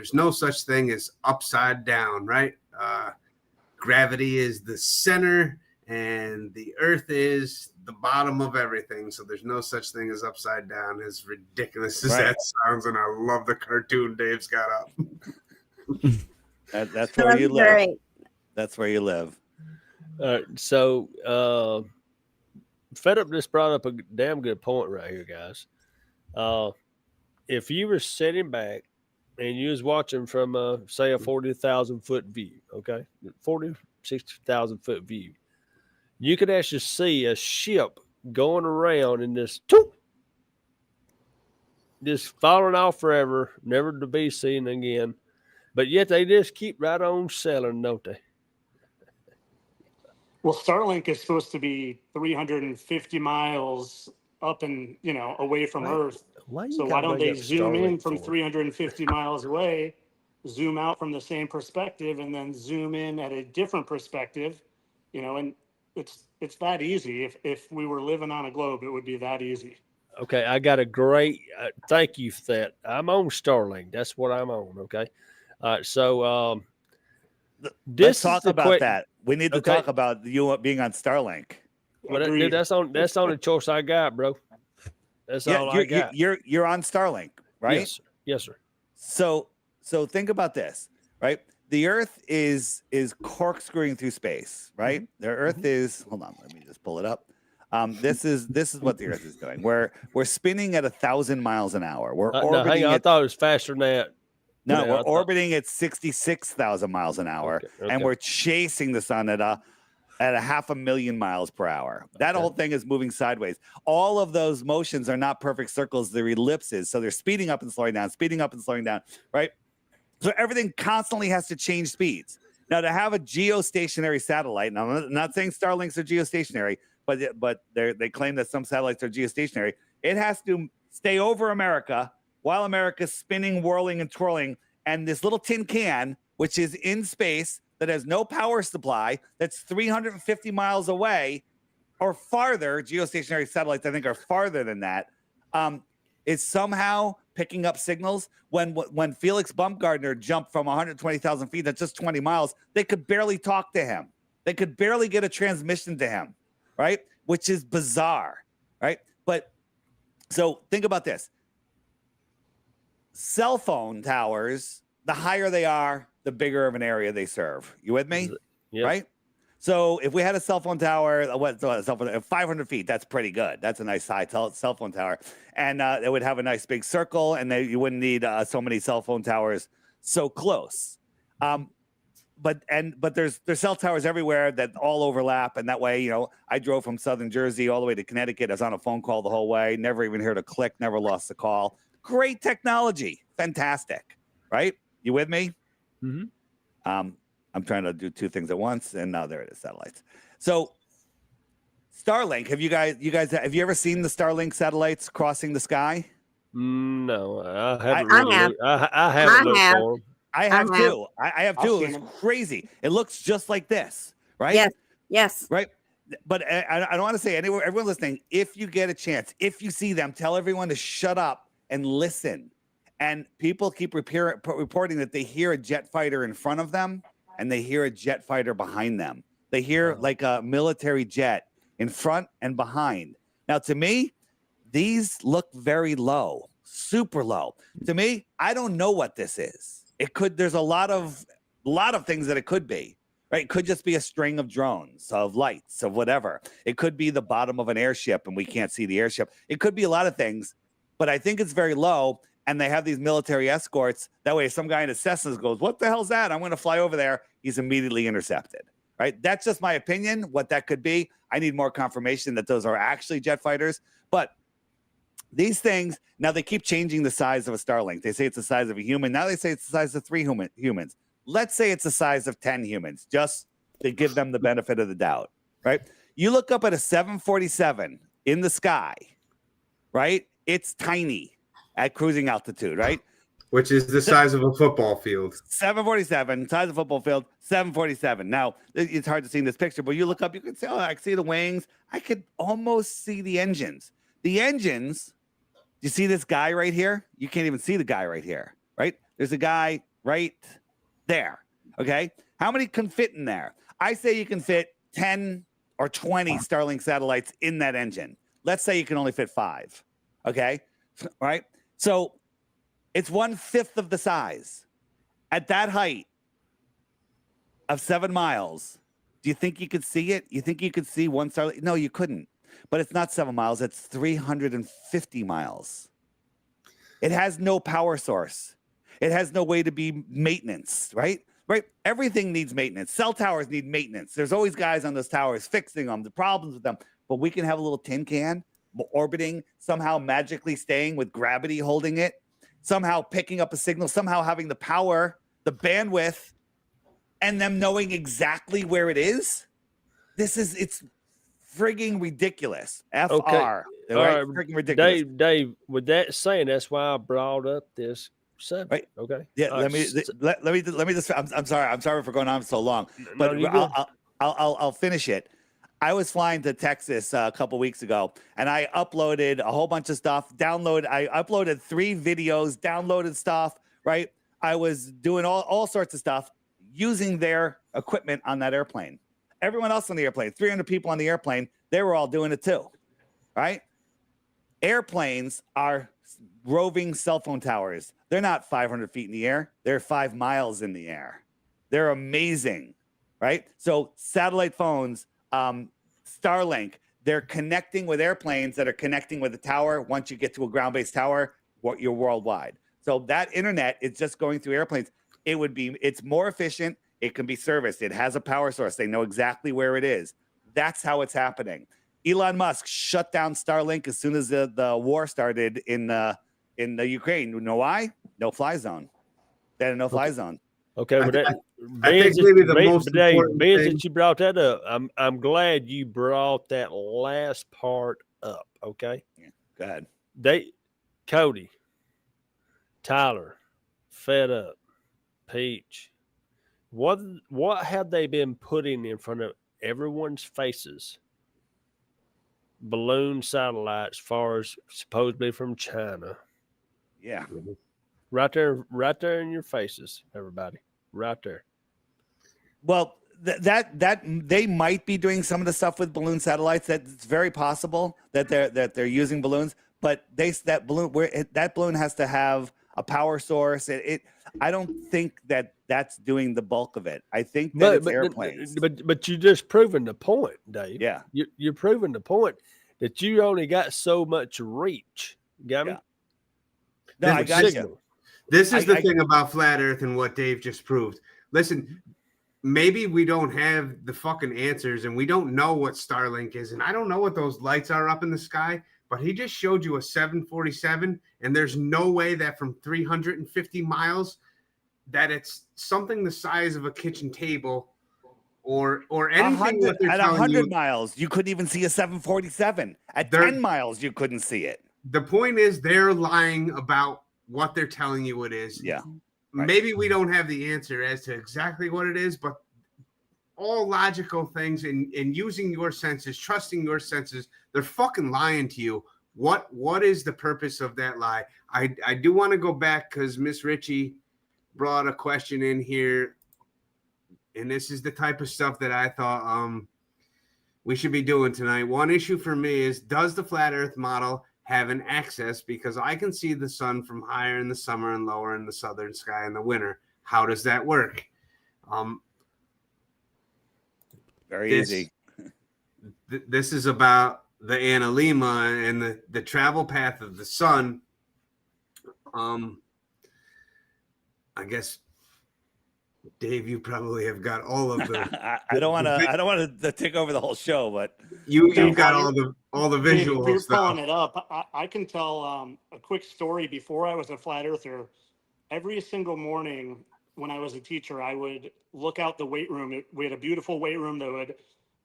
there's no such thing as upside down, right? Gravity is the center and the earth is the bottom of everything. So there's no such thing as upside down, as ridiculous as that sounds. And I love the cartoon Dave's got up. That's where you live. Great. That's where you live. So Fed Up just brought up a damn good point right here, guys. If you were sitting back and you was watching from, say, a 40,000 foot view, okay, 40, 60,000 foot view, you could actually see a ship going around in this, just falling off forever, never to be seen again. But yet they just keep right on selling, don't they? Well, Starlink is supposed to be 350 miles up and, away from Earth. So why don't they zoom in from 350 miles away, zoom out from the same perspective, and then zoom in at a different perspective, and it's that easy. If we were living on a globe, it would be that easy. Okay, I got a great thank you for that. I'm on Starlink. That's what I'm on, okay? So let's talk about that. We need to talk about you being on Starlink. Well, dude, that's on the choice I got, bro. That's all I got. You're on Starlink, right? Yes, sir. So think about this, right? The Earth is corkscrewing through space, right? The Earth is. Hold on, let me just pull it up. This is what the Earth is doing. We're spinning at 1,000 miles an hour. We're orbiting. No, hang on, I thought it was faster than that. No, we're orbiting at 66,000 miles an hour, and we're chasing the sun at 500,000 miles per hour. That whole thing is moving sideways. All of those motions are not perfect circles; they're ellipses. So they're speeding up and slowing down, speeding up and slowing down, right? So everything constantly has to change speeds. Now, to have a geostationary satellite, now I'm not saying Starlinks are geostationary, but they claim that some satellites are geostationary. It has to stay over America while America's spinning, whirling, and twirling, and this little tin can, which is in space, that has no power supply, that's 350 miles away or farther. Geostationary satellites, I think, are farther than that. Is somehow picking up signals. When Felix Baumgartner jumped from 120,000 feet, that's just 20 miles, they could barely talk to him. They could barely get a transmission to him, right? Which is bizarre, right? But so think about this. Cell phone towers, the higher they are, the bigger of an area they serve. You with me? Yep. Right? So if we had a cell phone tower, 500 feet, that's pretty good. That's a nice high cell phone tower. And it would have a nice big circle, and you wouldn't need so many cell phone towers so close. But there's cell towers everywhere that all overlap, and that way, I drove from southern Jersey all the way to Connecticut. I was on a phone call the whole way, never even heard a click, never lost a call. Great technology. Fantastic. Right? You with me? Mm-hmm. I'm trying to do two things at once, and now there it is, satellites. So Starlink, have you ever seen the Starlink satellites crossing the sky? No, I haven't. I haven't looked for them. I have too. I have too. It's crazy. It looks just like this, right? Yes. Right. But I don't want to say anywhere. Everyone listening, if you get a chance, if you see them, tell everyone to shut up and listen. And people keep reporting that they hear a jet fighter in front of them and they hear a jet fighter behind them. They hear like a military jet in front and behind. Now, to me, these look very low, super low. To me, I don't know what this is. There's a lot of things that it could be, right? It could just be a string of drones, of lights, of whatever. It could be the bottom of an airship and we can't see the airship. It could be a lot of things, but I think it's very low. And they have these military escorts. That way, if some guy in a Cessna goes, "What the hell's that? I'm going to fly over there." He's immediately intercepted, right? That's just my opinion, what that could be. I need more confirmation that those are actually jet fighters. But these things, now they keep changing the size of a Starlink. They say it's the size of a human. Now they say it's the size of 3 humans. Let's say it's the size of 10 humans, just to give them the benefit of the doubt, right? You look up at a 747 in the sky, right? It's tiny at cruising altitude, right? Which is the size of a football field. 747, size of a football field, 747. Now, it's hard to see in this picture, but you look up, you can say, oh, I can see the wings. I could almost see the engines. The engines, you see this guy right here? You can't even see the guy right here, right? There's a guy right there. Okay. How many can fit in there? I say you can fit 10 or 20 Starlink satellites in that engine. Let's say you can only fit 5. Okay. Right. So it's 1/5 of the size. At that height of 7 miles, do you think you could see it? You think you could see one Starlink? No, you couldn't. But it's not 7 miles. It's 350 miles. It has no power source. It has no way to be maintenance, right? Right? Everything needs maintenance. Cell towers need maintenance. There's always guys on those towers fixing them, the problems with them. But we can have a little tin can orbiting, somehow magically staying with gravity holding it, somehow picking up a signal, somehow having the power, the bandwidth, and them knowing exactly where it is. It's frigging ridiculous. FR. Okay. Right? Frigging ridiculous. Dave, with that saying, that's why I brought up this subject. Right. Okay. Yeah. Let me just. I'm sorry. I'm sorry for going on so long, but I'll finish it. I was flying to Texas a couple weeks ago, and I uploaded a whole bunch of stuff. I uploaded 3 videos, downloaded stuff. Right. I was doing all sorts of stuff using their equipment on that airplane. Everyone else on the airplane, 300 people on the airplane, they were all doing it too. Right. Airplanes are roving cell phone towers. They're not 500 feet in the air. They're 5 miles in the air. They're amazing, right? So satellite phones, Starlink, they're connecting with airplanes that are connecting with the tower. Once you get to a ground-based tower, you're worldwide. So that internet is just going through airplanes. It's more efficient. It can be serviced. It has a power source. They know exactly where it is. That's how it's happening. Elon Musk shut down Starlink as soon as the war started in the Ukraine. You know why? No fly zone. They had a no fly zone. Okay, but I think maybe the most important thing that you brought that up. I'm glad you brought that last part up. Okay, yeah, go ahead. Cody, Tyler, Fed Up, Peach. What have they been putting in front of everyone's faces? Balloon satellites, far as supposedly from China. Yeah. Right there in your faces, everybody. Right there. Well, that they might be doing some of the stuff with balloon satellites. That's very possible that they're using balloons, but that balloon has to have a power source. I don't think that's doing the bulk of it. I think that it's airplanes. But you just proven the point, Dave. Yeah. You're proving the point that you only got so much reach. Got me? Yeah. No, I got you. This is the thing about flat Earth and what Dave just proved. Listen, maybe we don't have the fucking answers and we don't know what Starlink is. And I don't know what those lights are up in the sky, but he just showed you a 747. And there's no way that from 350 miles that it's something the size of a kitchen table or anything that they're at telling 100 you. miles, you couldn't even see a 747. At 10 miles, you couldn't see it. The point is they're lying about what they're telling you it is. Yeah. Right. Maybe we don't have the answer as to exactly what it is, but all logical things and using your senses, trusting your senses, they're fucking lying to you. What is the purpose of that lie? I do want to go back because Miss Ritchie brought a question in here, and this is the type of stuff that I thought we should be doing tonight. One issue for me is, does the flat Earth model have an axis? Because I can see the sun from higher in the summer and lower in the southern sky in the winter. How does that work? Very easy. This is about the analemma and the travel path of the sun. I guess, Dave, you probably have got all of the. I don't want to take over the whole show, but you've got all the visual You're stuff. pulling it up. I can tell a quick story. Before I was a flat earther, every single morning when I was a teacher, I would look out the weight room. We had a beautiful weight room that would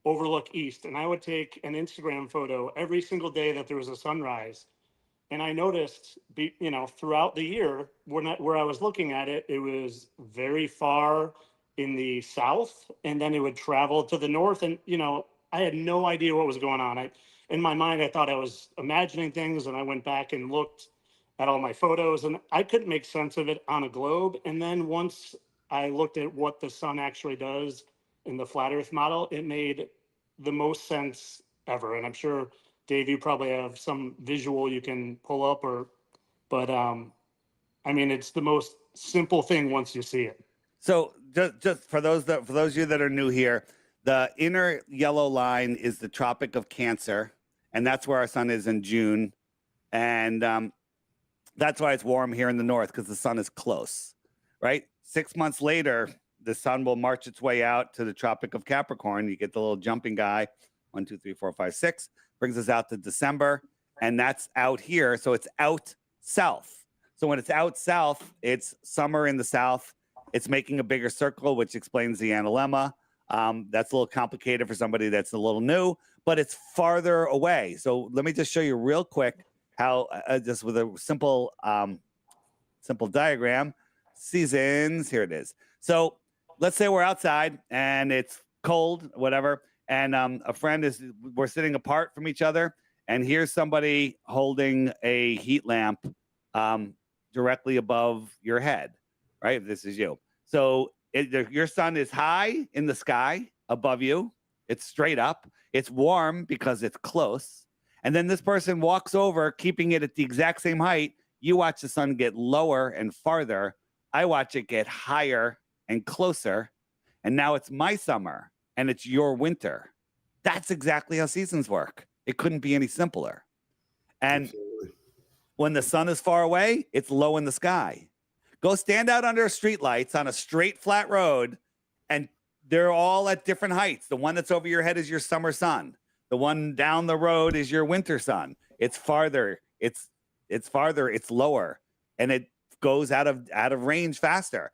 overlook east, and I would take an Instagram photo every single day that there was a sunrise. And I noticed, throughout the year, where I was looking at it, it was very far in the south, and then it would travel to the north. And, I had no idea what was going on. In my mind, I thought I was imagining things, and I went back and looked at all my photos, and I couldn't make sense of it on a globe. And then once I looked at what the sun actually does in the flat Earth model, it made the most sense ever. And I'm sure, Dave, you probably have some visual you can pull up, but I mean, it's the most simple thing once you see it. So just for those of you that are new here, the inner yellow line is the Tropic of Cancer, and that's where our sun is in June, and that's why it's warm here in the north, because the sun is close, right? 6 months later, the sun will march its way out to the Tropic of Capricorn. You get the little jumping guy, 1, 2, 3, 4, 5, 6, brings us out to December, and that's out here, so it's out south. So when it's out south, it's summer in the south. It's making a bigger circle, which explains the analemma. That's a little complicated for somebody that's a little new, but it's farther away. So let me just show you real quick how, just with a simple diagram, seasons, here it is. So let's say we're outside and it's cold, whatever, and we're sitting apart from each other, and here's somebody holding a heat lamp directly above your head, right? This is you. So your sun is high in the sky above you. It's straight up. It's warm because it's close. And then this person walks over, keeping it at the exact same height. You watch the sun get lower and farther. I watch it get higher and closer. And now it's my summer and it's your winter. That's exactly how seasons work. It couldn't be any simpler. And when the sun is far away, it's low in the sky. Go stand out under streetlights on a straight, flat road, and they're all at different heights. The one that's over your head is your summer sun. The one down the road is your winter sun. It's farther. It's farther. It's lower, and it goes out of range faster.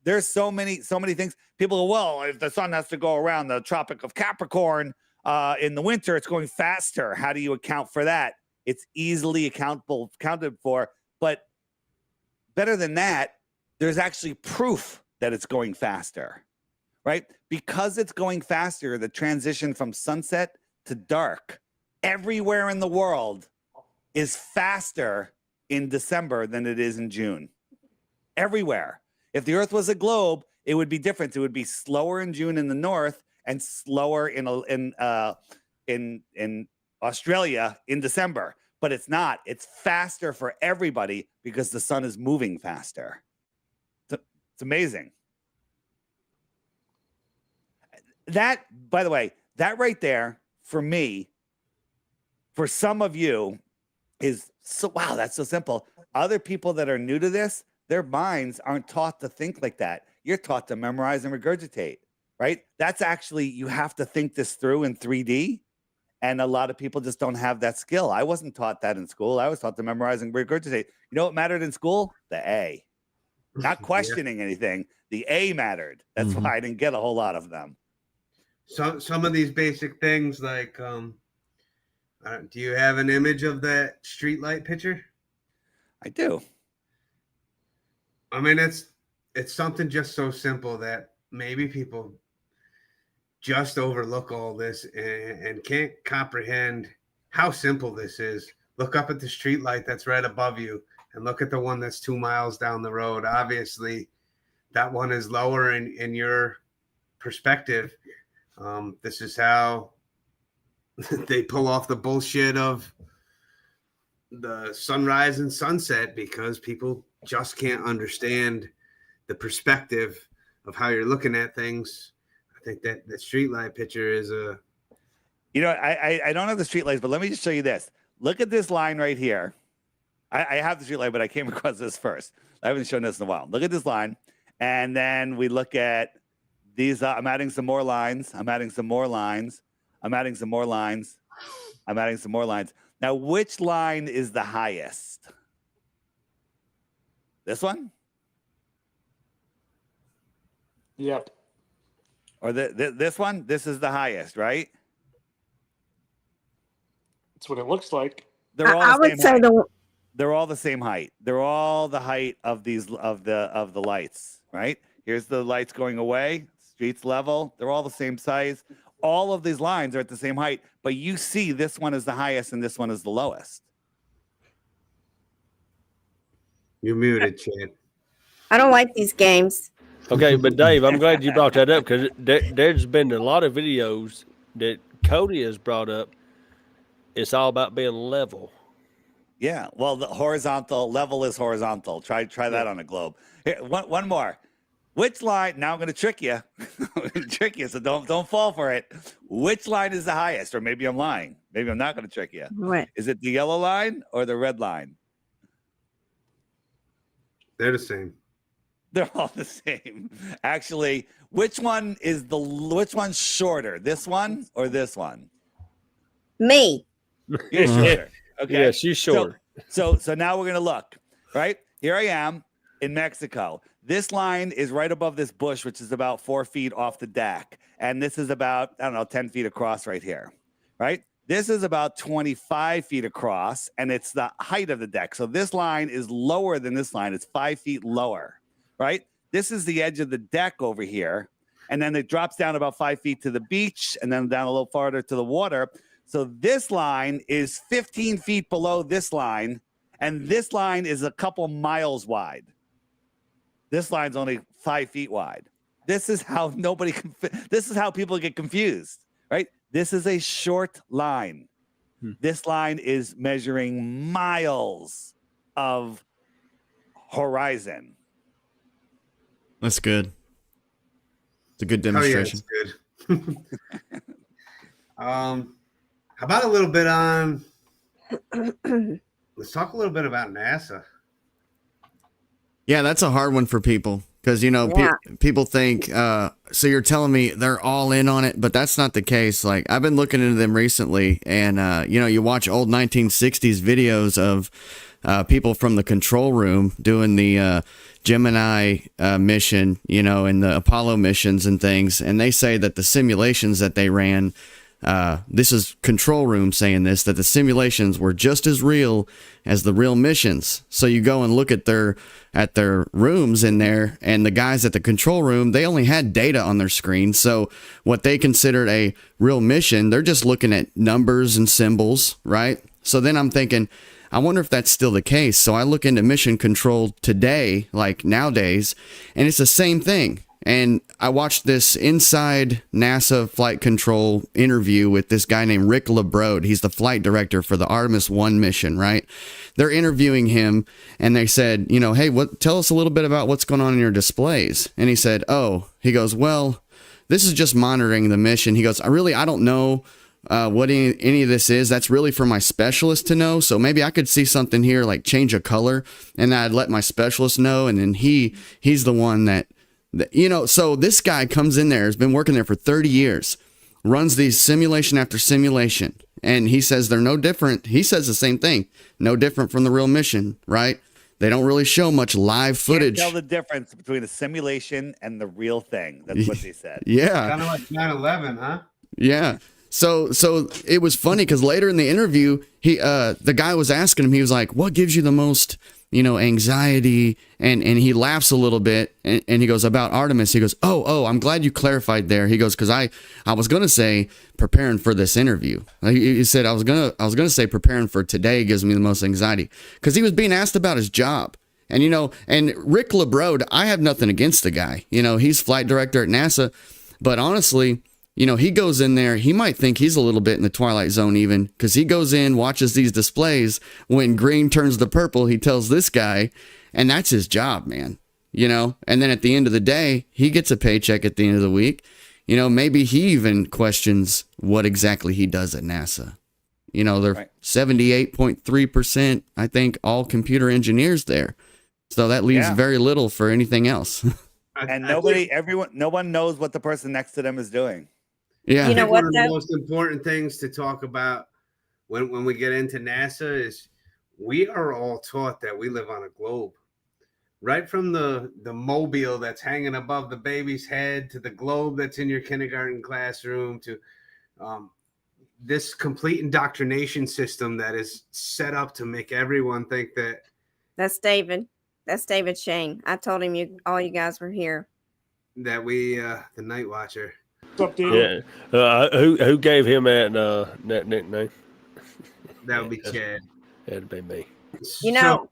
There's so many things. People go, well, if the sun has to go around the Tropic of Capricorn in the winter, it's going faster. How do you account for that? It's easily accounted for, but better than that, there's actually proof that it's going faster, right? Because it's going faster, the transition from sunset to dark everywhere in the world is faster in December than it is in June. Everywhere. If the Earth was a globe, it would be different. It would be slower in June in the north and slower in Australia in December, but it's not. It's faster for everybody because the sun is moving faster. It's amazing. That, by the way, that right there for me, for some of you is so, wow, that's so simple. Other people that are new to this, their minds aren't taught to think like that. You're taught to memorize and regurgitate, right? That's actually, you have to think this through in 3D. And a lot of people just don't have that skill. I wasn't taught that in school. I was taught to memorize and regurgitate. You know what mattered in school? The A. Not questioning anything. The A mattered. That's why I didn't get a whole lot of them. Some of these basic things, like, do you have an image of that streetlight picture? I do. I mean, it's something just so simple that maybe people just overlook all this and can't comprehend how simple this is. Look up at the street light that's right above you and look at the one that's 2 miles down the road. Obviously, that one is lower in your perspective. This is how they pull off the bullshit of the sunrise and sunset, because people just can't understand the perspective of how you're looking at things. I think that the streetlight picture is a... You know, I don't have the streetlights, but let me just show you this. Look at this line right here. I have the streetlight, but I came across this first. I haven't shown this in a while. Look at this line. And then we look at these. I'm adding some more lines. I'm adding some more lines. I'm adding some more lines. I'm adding some more lines. Now, which line is the highest? This one? Yep. Or this one? This is the highest, right? That's what it looks like. They're all I would say they're all the same height. They're all the height of these of the lights, right? Here's the lights going away, streets level. They're all the same size. All of these lines are at the same height, but you see this one is the highest and this one is the lowest. You're muted, Chad. I don't like these games. Okay, but Dave, I'm glad you brought that up because there's been a lot of videos that Cody has brought up. It's all about being level. Yeah, well, the horizontal level is horizontal. Try that on a globe. Here, one more. Which line? Now I'm going to trick you. Trick you, so don't fall for it. Which line is the highest? Or maybe I'm lying. Maybe I'm not going to trick you. What? Is it the yellow line or the red line? They're the same. They're all the same. Actually, which one's shorter? This one or this one? Me. You're shorter. Okay. Yeah, she's short. So now we're gonna look. Right here, I am in Mexico. This line is right above this bush, which is about 4 feet off the deck, and this is about 10 feet across right here. Right. This is about 25 feet across, and it's the height of the deck. So this line is lower than this line. It's 5 feet lower. Right. This is the edge of the deck over here, and then it drops down about 5 feet to the beach, and then down a little farther to the water. So this line is 15 feet below this line, and this line is a couple miles wide. This line's only 5 feet wide. This is how this is how people get confused, right? This is a short line. This line is measuring miles of horizon. That's good. It's a good demonstration. Oh, yeah, it's good. How about a little bit on? Let's talk a little bit about NASA. Yeah, that's a hard one for people because, people think, so you're telling me they're all in on it, but that's not the case. Like, I've been looking into them recently, and, you watch old 1960s videos of people from the control room doing the Gemini mission, and the Apollo missions and things, and they say that the simulations that they ran, this is control room saying this, that the simulations were just as real as the real missions. So you go and look at their rooms in there, and the guys at the control room, they only had data on their screen. So what they considered a real mission, they're just looking at numbers and symbols, right? So then I'm thinking, I wonder if that's still the case. So I look into mission control today, like nowadays, and it's the same thing. And I watched this inside NASA flight control interview with this guy named Rick LeBrode. He's the flight director for the Artemis 1 mission, right? They're interviewing him, and they said, hey, tell us a little bit about what's going on in your displays. And he said, he goes, well, this is just monitoring the mission. He goes, I don't know what any of this is. That's really for my specialist to know. So maybe I could see something here, like change a color, and I'd let my specialist know. And then he's the one that, so this guy comes in there, has been working there for 30 years, runs these simulation after simulation, and he says they're no different. He says the same thing, no different from the real mission, right? They don't really show much live footage. Can't tell the difference between a simulation and the real thing. That's what they said. Yeah. Kind of like 9/11, huh? Yeah. So it was funny because later in the interview, the guy was asking him, he was like, what gives you the most, anxiety? And he laughs a little bit, and he goes, about Artemis. He goes, oh, I'm glad you clarified there. He goes, because I was going to say preparing for this interview. He said, I was going to say preparing for today gives me the most anxiety, because he was being asked about his job. And, and Rick LeBrode, I have nothing against the guy. He's flight director at NASA, but honestly, he goes in there, he might think he's a little bit in the Twilight Zone even, because he goes in, watches these displays. When green turns to purple, he tells this guy, and that's his job, man. And then at the end of the day, he gets a paycheck at the end of the week. Maybe he even questions what exactly he does at NASA. They're 78.3%, I think, all computer engineers there. So that leaves very little for anything else. And no one knows what the person next to them is doing. Yeah. You know what? One of the most important things to talk about when we get into NASA is we are all taught that we live on a globe. Right from the mobile that's hanging above the baby's head to the globe that's in your kindergarten classroom to this complete indoctrination system that is set up to make everyone think that. That's David. That's David Shane. I told him all you guys were here. That we, the Night Watcher. What's up, dude? Yeah. Who gave him that nickname? That would be Chad. That'd be me. You know,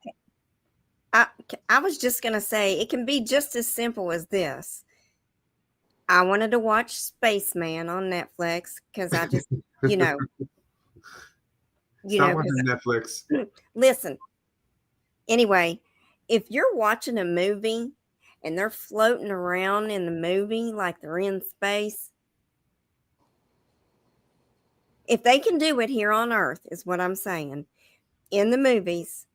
I was just going to say, it can be just as simple as this. I wanted to watch Spaceman on Netflix because I just, you know, Stop watching Netflix. Listen, anyway, if you're watching a movie and they're floating around in the movie like they're in space, if they can do it here on Earth, is what I'm saying, in the movies.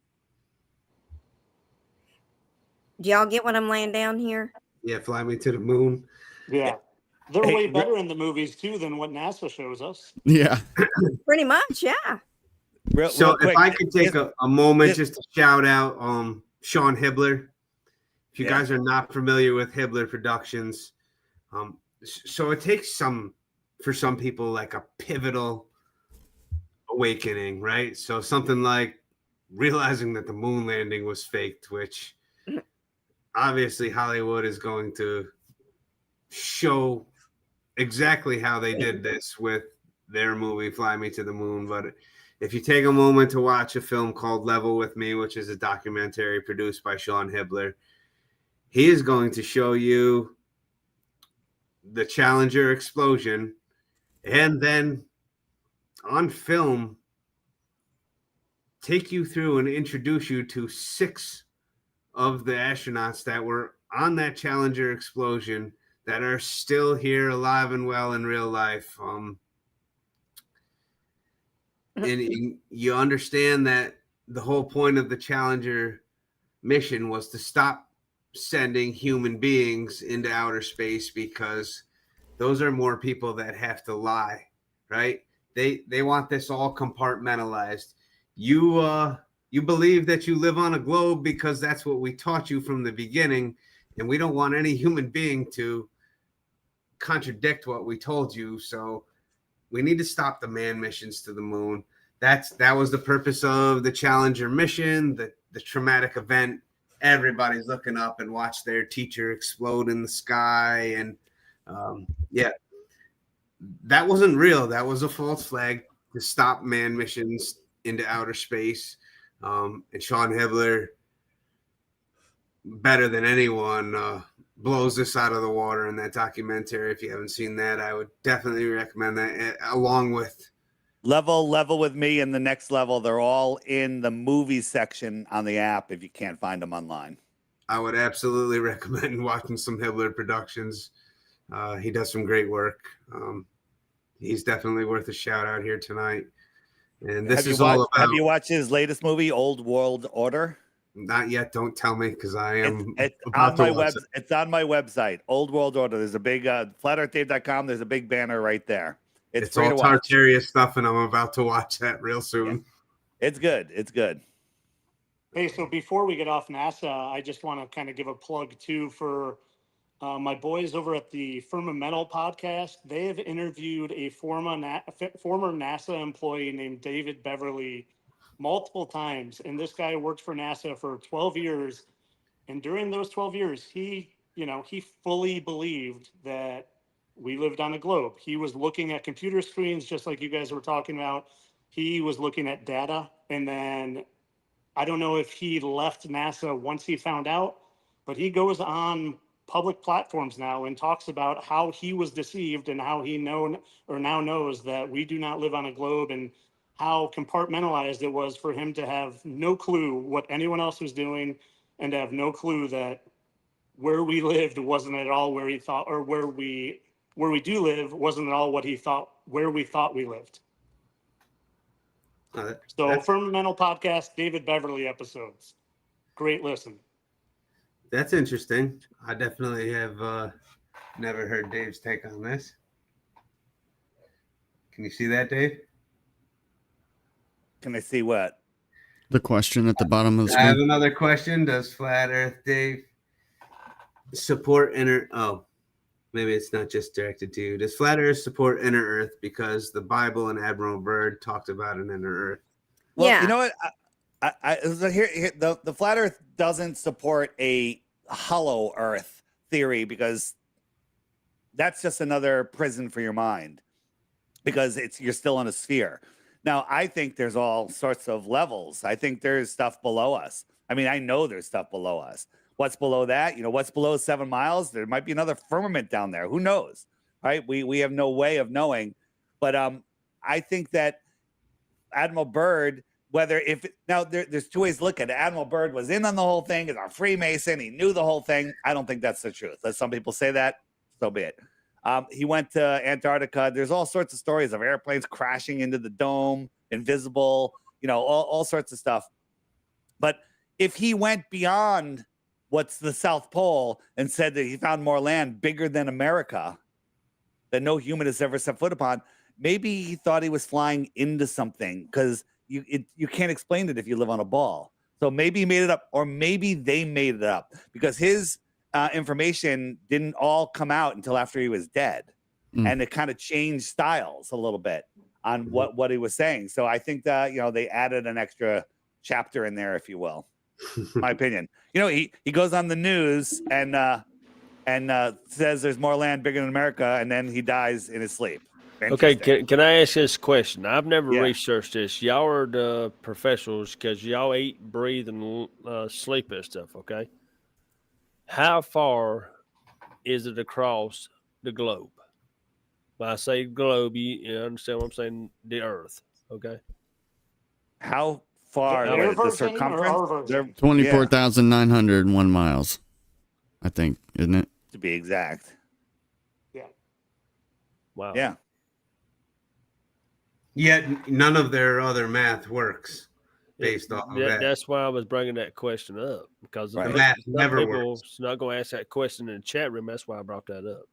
Do y'all get what I'm laying down here? Yeah, fly me to the moon. Yeah. They're way better in the movies too than what NASA shows us. Yeah. Pretty much, yeah. Real So quick, if I could take a moment just to shout out Sean Hibbler. If you guys are not familiar with Hibbler Productions, so it takes for some people like a pivotal awakening, right? So something like realizing that the moon landing was faked, which obviously Hollywood is going to show exactly how they did this with their movie Fly Me to the Moon. But if you take a moment to watch a film called Level with Me, which is a documentary produced by Sean Hibbler, he is going to show you the Challenger explosion and then on film take you through and introduce you to 6 of the astronauts that were on that Challenger explosion that are still here alive and well in real life. And you understand that the whole point of the Challenger mission was to stop sending human beings into outer space because those are more people that have to lie, right? They want this all compartmentalized. You believe that you live on a globe because that's what we taught you from the beginning, and we don't want any human being to contradict what we told you. So we need to stop the manned missions to the moon. That was the purpose of the Challenger mission, the traumatic event. Everybody's looking up and watch their teacher explode in the sky. And that wasn't real. That was a false flag to stop manned missions into outer space. And Sean Hibbler, better than anyone, blows this out of the water in that documentary. If you haven't seen that, I would definitely recommend that, along with Level with Me and The Next Level. They're all in the movies section on the app if you can't find them online. I would absolutely recommend watching some Hibbler Productions. He does some great work. He's definitely worth a shout out here tonight. And this is all about. Have you watched his latest movie, Old World Order? Not yet. Don't tell me, because I am. It's on my It's on my website. Old World Order. There's a big flatearthdave.com. There's a big banner right there. It's all Tartaria stuff, and I'm about to watch that real soon. Yeah. It's good. It's good. Hey, so before we get off NASA, I just want to kind of give a plug too for my boys over at the Firmamental podcast. They have interviewed a former NASA employee named David Beverly multiple times. And this guy worked for NASA for 12 years. And during those 12 years, he fully believed that we lived on a globe. He was looking at computer screens, just like you guys were talking about. He was looking at data. And then I don't know if he left NASA once he found out, but he goes on public platforms now and talks about how he was deceived and how he now knows that we do not live on a globe, and how compartmentalized it was for him to have no clue what anyone else was doing, and to have no clue that where we lived wasn't at all where he thought, or where we do live wasn't at all what he thought, where we thought we lived. So Firmamental podcast, David Beverly episodes. Great listen. That's interesting. I definitely have never heard Dave's take on this. Can you see that, Dave? Can I see what? The question at the bottom of the screen. I have another question. Does Flat Earth Dave support maybe it's not just directed to you. Does Flat Earth support inner Earth because the Bible and Admiral Byrd talked about an inner Earth? Well, you know what? The Flat Earth doesn't support a hollow Earth theory, because that's just another prison for your mind, because you're still in a sphere. Now, I think there's all sorts of levels. I think there's stuff below us. I mean, I know there's stuff below us. What's below that? What's below 7 miles? There might be another firmament down there. Who knows? Right? We have no way of knowing. But I think that Admiral Byrd, there's two ways to look at it. Admiral Byrd was in on the whole thing, is a Freemason. He knew the whole thing. I don't think that's the truth. As some people say that, so be it. He went to Antarctica. There's all sorts of stories of airplanes crashing into the dome, invisible, all sorts of stuff. But if he went beyond what's the South Pole and said that he found more land bigger than America that no human has ever set foot upon, maybe he thought he was flying into something, because you can't explain it if you live on a ball. So maybe he made it up, or maybe they made it up, because his information didn't all come out until after he was dead. And it kind of changed styles a little bit on what he was saying. So I think that, they added an extra chapter in there, if you will. My opinion. He goes on the news and says there's more land bigger than America, and then he dies in his sleep. Okay, can I ask this question? I've never researched this. Y'all are the professionals because y'all eat, breathe, and sleep and stuff, okay? How far is it across the globe? When I say globe, you understand what I'm saying? The Earth, okay? How far? The circumference? 24,901 miles, I think, isn't it? To be exact. Yeah. Wow. Yeah. Yet none of their other math works based off of that. That's why I was bringing that question up, because the math never works. Not going to ask that question in the chat room. That's why I brought that up.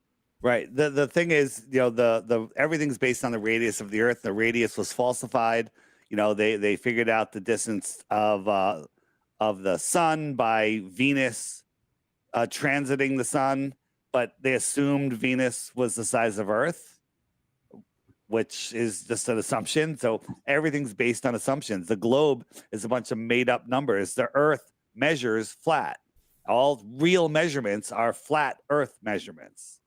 Right. The thing is, the everything's based on the radius of the Earth. The radius was falsified. They figured out the distance of the sun by Venus transiting the sun, but they assumed Venus was the size of Earth, which is just an assumption. So everything's based on assumptions. The globe is a bunch of made up numbers. The Earth measures flat. All real measurements are flat Earth measurements.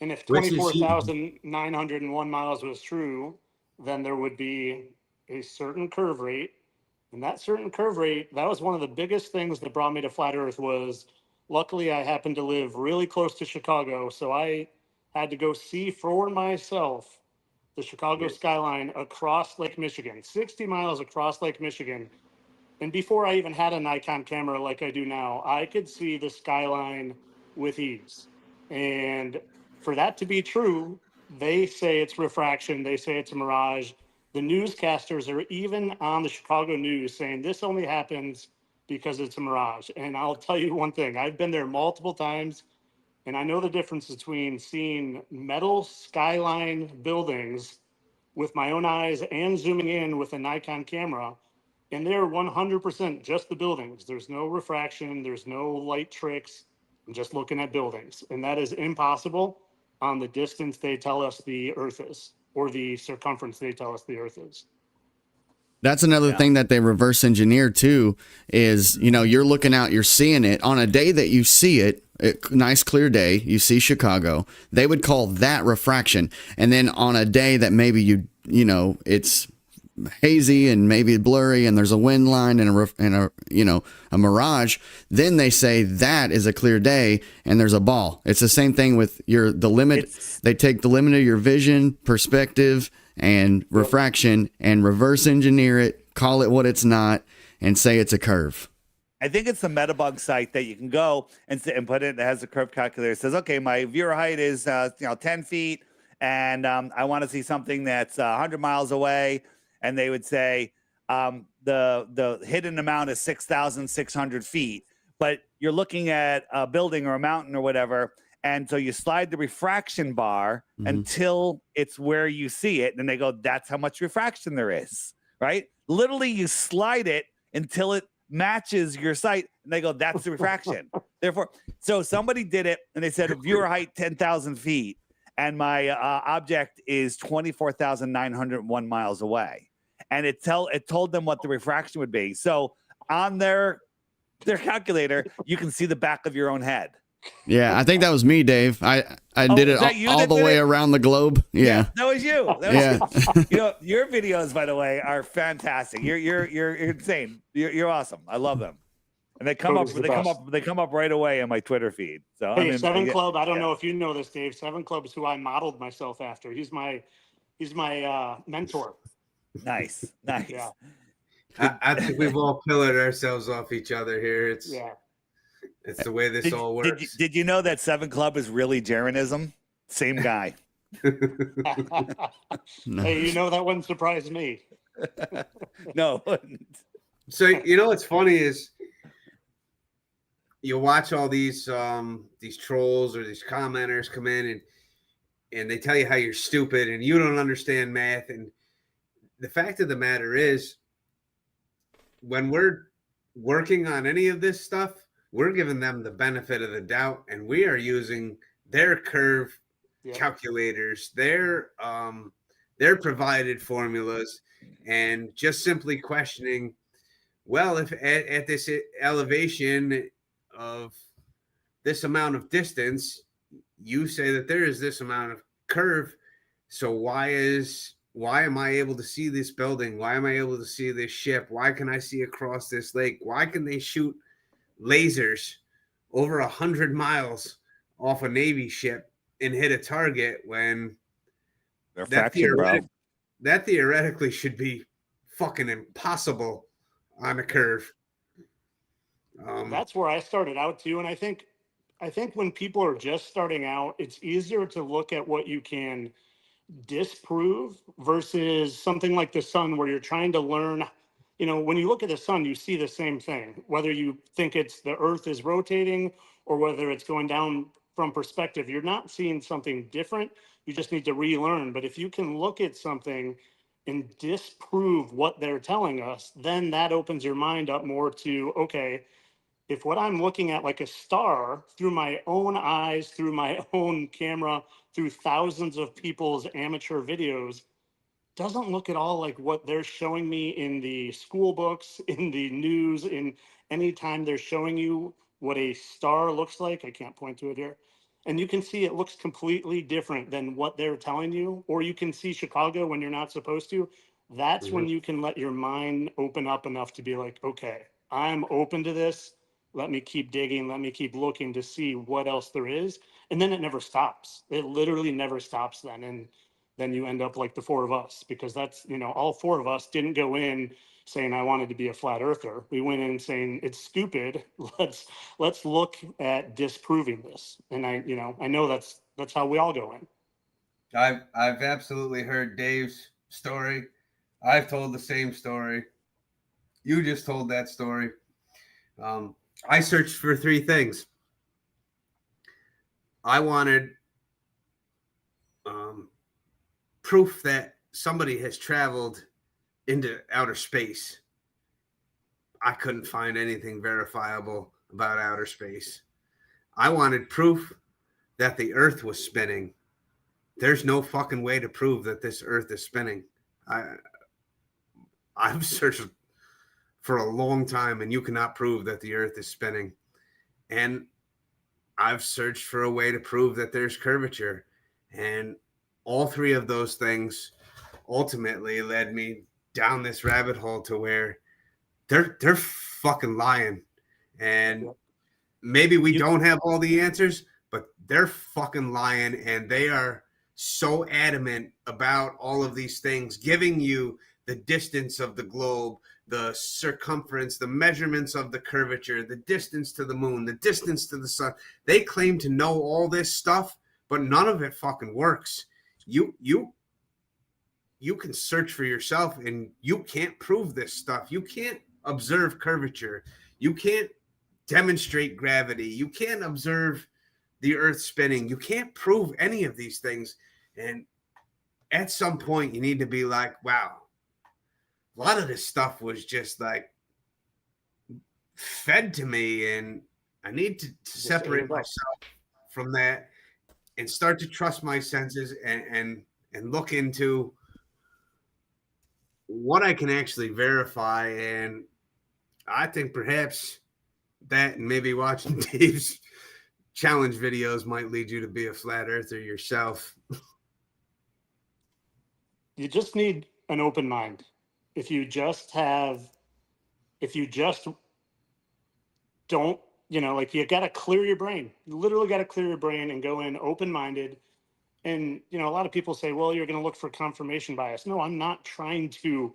And if 24,901 miles was true, then there would be a certain curve rate. And that certain curve rate, that was one of the biggest things that brought me to Flat Earth. Was luckily I happened to live really close to Chicago. So I had to go see for myself the Chicago skyline across Lake Michigan, 60 miles across Lake Michigan. And before I even had a Nikon camera like I do now, I could see the skyline with ease. And for that to be true, they say it's refraction. They say it's a mirage. The newscasters are even on the Chicago news saying this only happens because it's a mirage. And I'll tell you one thing. I've been there multiple times, and I know the difference between seeing metal skyline buildings with my own eyes and zooming in with a Nikon camera. And they're 100% just the buildings. There's no refraction. There's no light tricks. I'm just looking at buildings. And that is impossible on the distance they tell us the Earth is, or the circumference they tell us the Earth is. That's another thing that they reverse engineer too, is, you're looking out, you're seeing it on a day that you see it, nice clear day, you see Chicago, they would call that refraction. And then on a day that maybe it's hazy and maybe blurry and there's a wind line and a mirage, then they say that is a clear day and there's a ball. It's the same thing with the limit. They take the limit of your vision, perspective, and refraction and reverse engineer it, call it what it's not, and say it's a curve. I think it's the Metabug site that you can go and put it. It has a curve calculator. It says, okay, my viewer height is 10 feet, and I want to see something that's 100 miles away. And they would say the hidden amount is 6,600 feet, but you're looking at a building or a mountain or whatever. And so you slide the refraction bar until it's where you see it. And they go, that's how much refraction there is, right? Literally, you slide it until it matches your sight. And they go, that's the refraction. Therefore, so somebody did it and they said, viewer height 10,000 feet. And my object is 24,901 miles away. And it told them what the refraction would be. So on their calculator, you can see the back of your own head. Yeah, I think that was me, Dave. I did it all the way around the globe. Yeah, that was you. That was you. You know, your videos, by the way, are fantastic. You're insane. You're awesome. I love them. And they come up. They come up right away on my Twitter feed. So hey, Seven Club. I don't know if you know this, Dave. Seven Club is who I modeled myself after. He's my mentor. Nice. Yeah. I think we've all pillared ourselves off each other here. It's the way this all works. Did you know that Seven Club is really Jeranism? Same guy. No. Hey, you know, that wouldn't surprise me. No. So you know what's funny is you watch all these trolls or these commenters come in and they tell you how you're stupid and you don't understand math. And the fact of the matter is, when we're working on any of this stuff, we're giving them the benefit of the doubt, and we are using their curve calculators, their provided formulas, and just simply questioning, well, if at this elevation of this amount of distance, you say that there is this amount of curve, so why am I able to see this building? Why am I able to see this ship? Why can I see across this lake? Why can they shoot lasers over 100 miles off a Navy ship and hit a target when that theoretically should be fucking impossible on a curve? That's where I started out too. And I think when people are just starting out, it's easier to look at what you can disprove versus something like the sun, where you're trying to learn. You know, when you look at the sun, you see the same thing, whether you think it's the earth is rotating or whether it's going down from perspective. You're not seeing something different. You just need to relearn. But if you can look at something and disprove what they're telling us, then that opens your mind up more to, okay, if what I'm looking at, like a star, through my own eyes, through my own camera, through thousands of people's amateur videos, doesn't look at all like what they're showing me in the school books, in the news, in any time they're showing you what a star looks like. I can't point to it here. And you can see it looks completely different than what they're telling you. Or you can see Chicago when you're not supposed to. That's when you can let your mind open up enough to be like, okay, I'm open to this. Let me keep digging. Let me keep looking to see what else there is. And then it never stops. It literally never stops then. And then you end up like the four of us, because that's, you know, all four of us didn't go in saying I wanted to be a flat earther. We went in saying it's stupid. Let's look at disproving this. And I know that's how we all go in. I've absolutely heard Dave's story. I've told the same story. You just told that story. I searched for three things. I wanted proof that somebody has traveled into outer space. I couldn't find anything verifiable about outer space. I wanted proof that the Earth was spinning. There's no fucking way to prove that this Earth is spinning. I've searched for a long time, and you cannot prove that the Earth is spinning. And I've searched for a way to prove that there's curvature. And all three of those things ultimately led me down this rabbit hole to where they're fucking lying. And maybe we don't have all the answers, but they're fucking lying. And they are so adamant about all of these things, giving you the distance of the globe, the circumference, the measurements of the curvature, the distance to the moon, the distance to the sun. They claim to know all this stuff, but none of it fucking works. You can search for yourself, and you can't prove this stuff. You can't observe curvature. You can't demonstrate gravity. You can't observe the Earth spinning. You can't prove any of these things. And at some point, you need to be like, wow, a lot of this stuff was just like fed to me, and I need to separate myself from that and start to trust my senses and look into what I can actually verify. And I think perhaps that, and maybe watching Dave's challenge videos might lead you to be a flat earther yourself. You just need an open mind. If you just don't, like, you got to clear your brain. You literally got to clear your brain and go in open-minded. And, a lot of people say, well, you're going to look for confirmation bias. No, I'm not trying to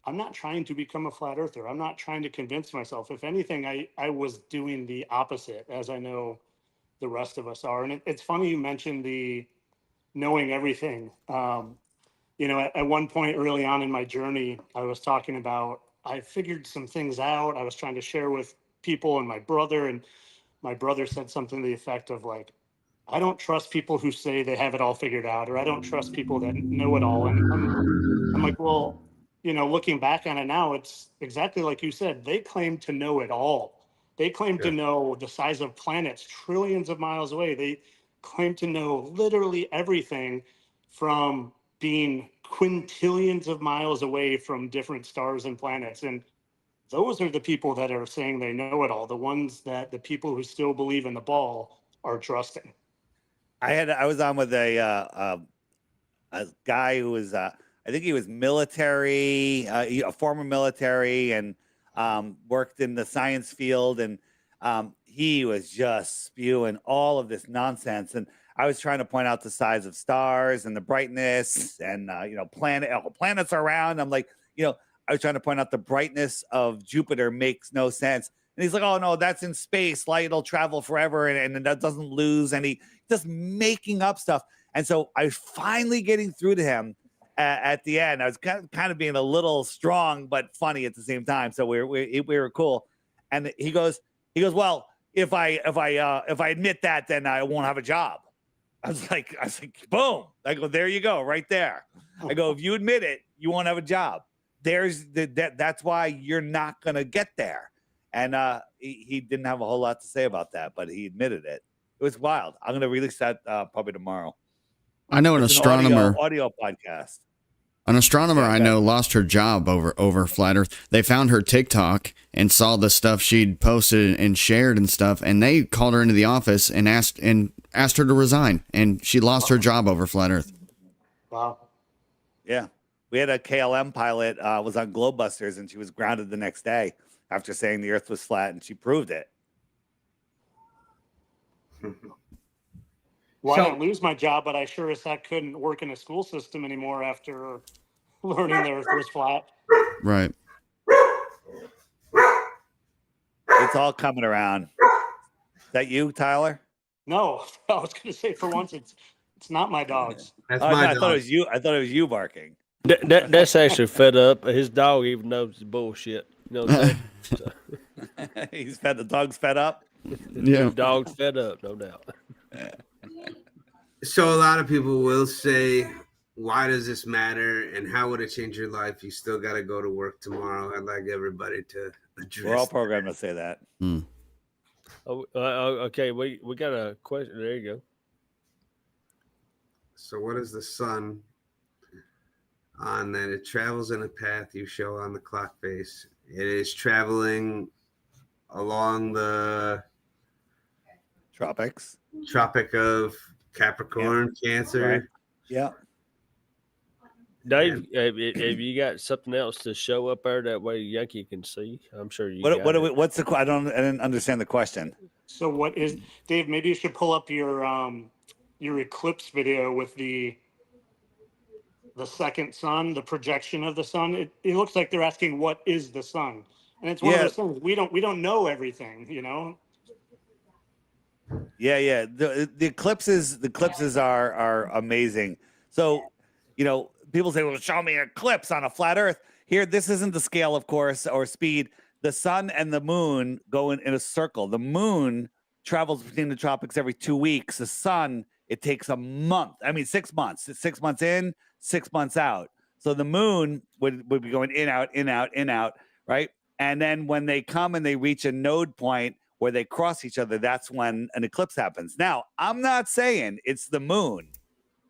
become a flat earther. I'm not trying to convince myself. If anything, I was doing the opposite, as I know the rest of us are. And it's funny you mentioned the knowing everything. At one point early on in my journey, I was talking about, I figured some things out. I was trying to share with people and my brother said something to the effect of, like, I don't trust people who say they have it all figured out, or I don't trust people that know it all. And I'm like, well, looking back on it now, it's exactly like you said. They claim to know it all. They claim to know the size of planets trillions of miles away. They claim to know literally everything, from being quintillions of miles away from different stars and planets. And those are the people that are saying they know it all. The ones that the people who still believe in the ball are trusting. I was on with a guy who was I think he was military, a former military, and worked in the science field, and he was just spewing all of this nonsense. And I was trying to point out the size of stars and the brightness, and planets are round. I'm like, I was trying to point out the brightness of Jupiter makes no sense. And he's like, oh, no, that's in space. Light will travel forever, and that doesn't lose. And he just making up stuff. And so I was finally getting through to him at the end. I was kind of being a little strong, but funny at the same time. So we were cool. And he goes, well, if I admit that, then I won't have a job. I was like, boom. I go, there you go, right there. I go, if you admit it, you won't have a job. That's why you're not going to get there. And he didn't have a whole lot to say about that, but he admitted it. It was wild. I'm going to release that probably tomorrow. I know an astronomer. Audio podcast. An astronomer I know lost her job over flat Earth. They found her TikTok and saw the stuff she'd posted and shared and stuff, and they called her into the office and asked her to resign, and she lost her job over flat Earth. Wow. Yeah. We had a KLM pilot was on Globebusters, and she was grounded the next day after saying the Earth was flat, and she proved it. Well, I didn't lose my job, but I sure as heck couldn't work in a school system anymore after learning the Earth was flat. Right. It's all coming around. Is that you, Tyler? No, I was going to say, for once, it's not my dogs. That's I my thought it was you. I thought it was you barking. That's actually fed up. His dog even knows the bullshit. You know what I'm saying? He's fed. The dog's fed up. Yeah. The dog's fed up, no doubt. So a lot of people will say, why does this matter, and how would it change your life? You still got to go to work tomorrow. I'd like everybody to address. We're all programmed to say that. Oh, okay, we got a question. There you go. So what is the sun on that? It travels in a path you show on the clock face. It is traveling along the Tropic of Capricorn, Cancer. Right. Yeah. Dave, have you got something else to show up there that way Yankee can see? I'm sure you. What's the? I didn't understand the question. So what is, Dave? Maybe you should pull up your eclipse video with the second sun, the projection of the sun. It looks like they're asking, what is the sun? And it's one of those things we don't know everything, Yeah. The eclipses are amazing. So, people say, well, show me an eclipse on a flat Earth. Here, this isn't the scale, of course, or speed. The sun and the moon go in a circle. The moon travels between the tropics every 2 weeks. The sun, it takes a month. 6 months. It's 6 months in, 6 months out. So the moon would be going in, out, in, out, in, out, right? And then when they come and they reach a node point where they cross each other, that's when an eclipse happens. Now, I'm not saying it's the moon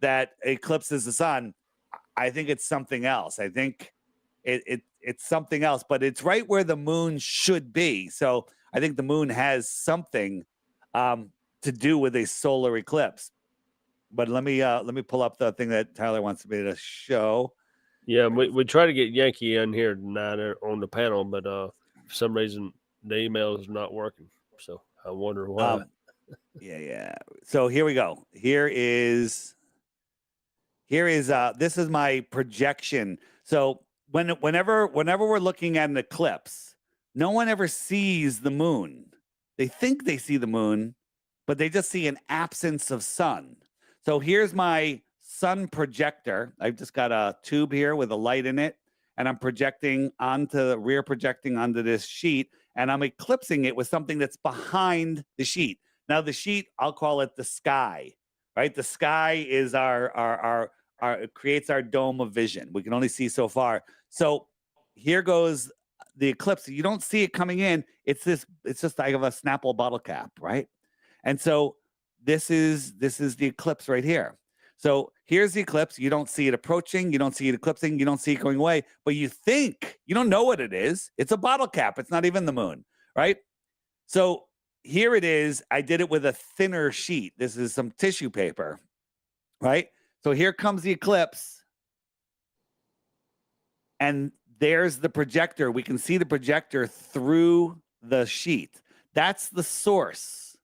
that eclipses the sun. I think it's something else. I think it's something else, but it's right where the moon should be. So I think the moon has something. to do with a solar eclipse. But let me pull up the thing that Tyler wants me to show. Yeah, we try to get Yankee in here tonight on the panel, but for some reason the email is not working. So I wonder why. Yeah. So here we go. Here is this is my projection. So whenever we're looking at an eclipse, no one ever sees the moon. They think they see the moon, but they just see an absence of sun. So here's my sun projector. I've just got a tube here with a light in it, and I'm projecting onto this sheet, and I'm eclipsing it with something that's behind the sheet. Now the sheet, I'll call it the sky, right? The sky is it creates our dome of vision. We can only see so far. So here goes the eclipse. You don't see it coming in. It's just like a Snapple bottle cap, right? And so this is the eclipse right here. So here's the eclipse. You don't see it approaching. You don't see it eclipsing. You don't see it going away. But you think, you don't know what it is. It's a bottle cap. It's not even the moon, right? So here it is. I did it with a thinner sheet. This is some tissue paper, right? So here comes the eclipse. And there's the projector. We can see the projector through the sheet. That's the source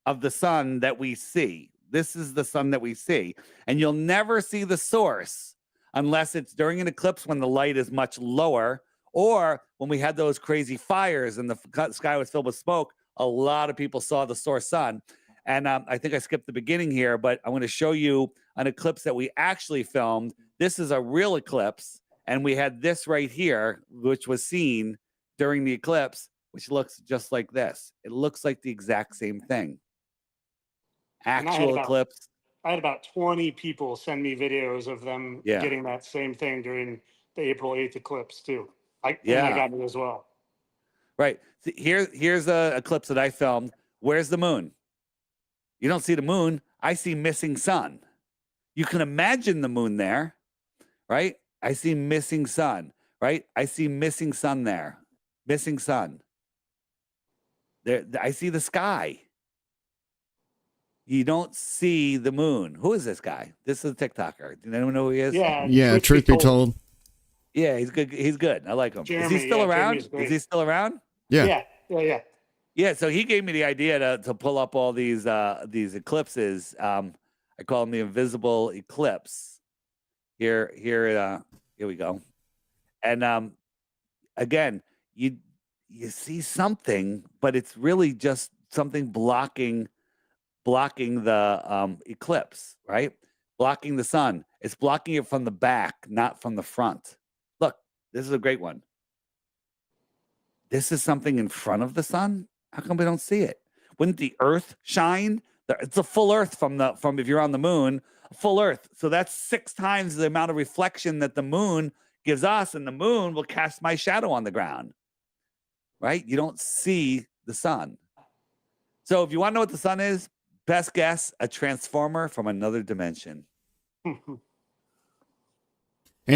of the sun that we see. This is the sun that we see. And you'll never see the source unless it's during an eclipse when the light is much lower, or when we had those crazy fires and the sky was filled with smoke. A lot of people saw the source sun. And I think I skipped the beginning here, but I'm going to show you an eclipse that we actually filmed. This is a real eclipse. And we had this right here, which was seen during the eclipse, which looks just like this. It looks like the exact same thing. Actual eclipse. I had about 20 people send me videos of them getting that same thing during the April 8th eclipse too. And I got it as well. Right. See, here's a eclipse that I filmed. Where's the moon? You don't see the moon. I see missing sun. You can imagine the moon there, right? I see missing sun, right? I see missing sun there. Missing sun. There, I see the sky. You don't see the moon. Who is this guy? This is a TikToker. Does anyone know who he is? Yeah. Truth be told. Yeah, he's good. He's good. I like him. Jeremy, is he still around? Is he still around? Yeah. Yeah. So he gave me the idea to pull up all these eclipses. I call them the invisible eclipse. Here we go. And again, you see something, but it's really just something blocking the eclipse, right? Blocking the sun. It's blocking it from the back, not from the front. Look, this is a great one. This is something in front of the sun. How come we don't see it? Wouldn't the Earth shine? It's a full Earth from if you're on the moon, full Earth. So that's 6 times the amount of reflection that the moon gives us, and the moon will cast my shadow on the ground, right? You don't see the sun. So if you want to know what the sun is, best guess, a transformer from another dimension. And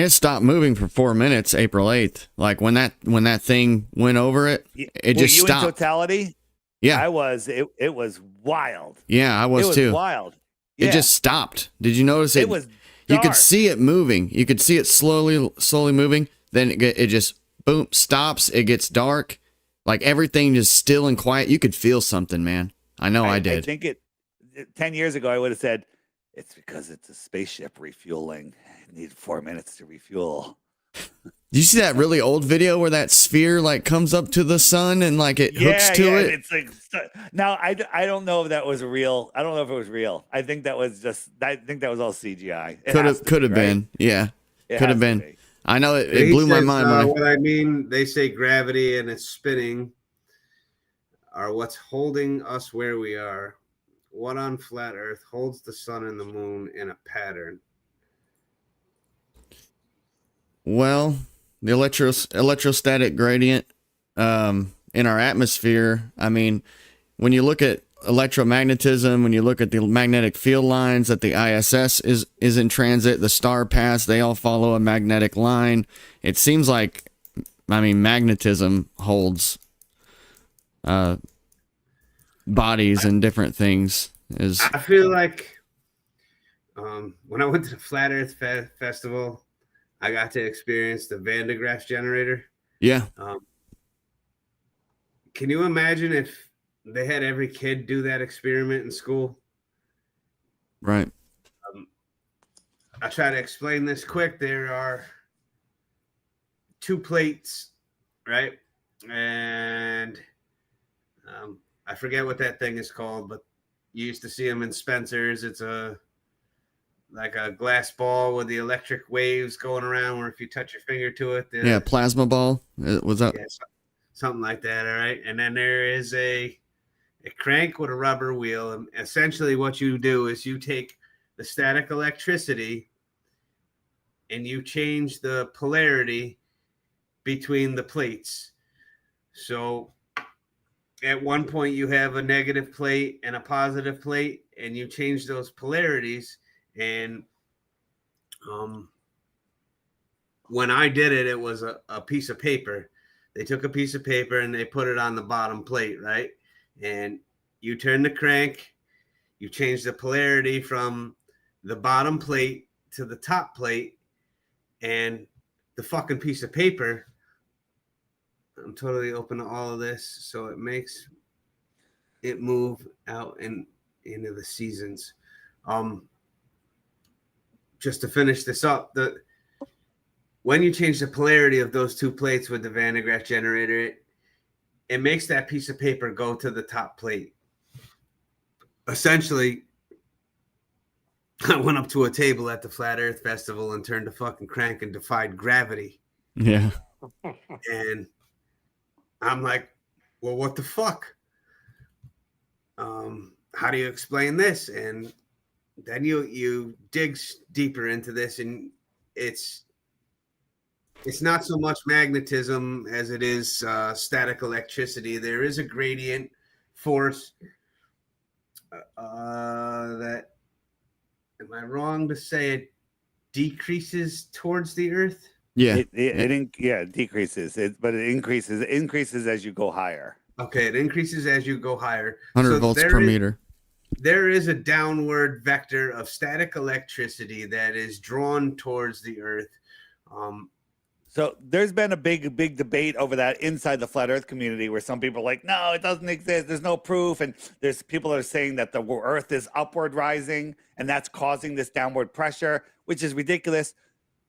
it stopped moving for 4 minutes, April 8th. Like when that thing went over it, it just stopped. In totality? Yeah. I was. It was wild. Yeah, I was too. It was wild. Yeah. It just stopped. Did you notice it? It was dark. You could see it moving. You could see it slowly moving. Then it just, boom, stops. It gets dark. Like everything is still and quiet. You could feel something, man. I know I did. I think 10 years ago, I would have said, it's because it's a spaceship refueling. It needed 4 minutes to refuel. Do you see that really old video where that sphere like comes up to the sun and like it hooks to it? It's like, now I don't know if that was real. I don't know if it was real. I think that was all CGI. Could have been. Yeah. Could have been. I know it blew my mind. What I mean, they say gravity and it's spinning are what's holding us where we are. What on flat Earth holds the sun and the moon in a pattern? Well, the electrostatic gradient in our atmosphere. I mean, when you look at electromagnetism, when you look at the magnetic field lines that the ISS is in transit, the star paths, they all follow a magnetic line. It seems like, I mean, magnetism holds bodies and different things. I feel like when I went to the Flat Earth Festival, I got to experience the Van de Graaff generator. Yeah. Can you imagine if they had every kid do that experiment in school? Right. I'll try to explain this quick. There are 2 plates, right? And I forget what that thing is called, but you used to see them in Spencer's. It's like a glass ball with the electric waves going around, where if you touch your finger to it, plasma ball. Was that? Yeah, something like that. All right. And then there is a crank with a rubber wheel. And essentially what you do is you take the static electricity and you change the polarity between the plates. So at one point you have a negative plate and a positive plate, and you change those polarities. And when I did it, it was a piece of paper. They took a piece of paper and they put it on the bottom plate, right? And you turn the crank, you change the polarity from the bottom plate to the top plate, and the fucking piece of paper, I'm totally open to all of this, so it makes it move out into the seasons. Just to finish this up, when you change the polarity of those 2 plates with the Van de Graaff generator, it makes that piece of paper go to the top plate. Essentially, I went up to a table at the Flat Earth Festival and turned the fucking crank and defied gravity. Yeah. And I'm like, well, what the fuck? How do you explain this? And then you dig deeper into this, and it's not so much magnetism as it is static electricity. There is a gradient force that, am I wrong to say, it decreases towards the Earth? Yeah. It decreases, but it increases as you go higher. Okay, it increases as you go higher. 100 volts per meter. There is a downward vector of static electricity that is drawn towards the Earth. So there's been a big debate over that inside the flat Earth community, where some people are like, no, it doesn't exist. There's no proof. And there's people that are saying that the Earth is upward rising, and that's causing this downward pressure, which is ridiculous.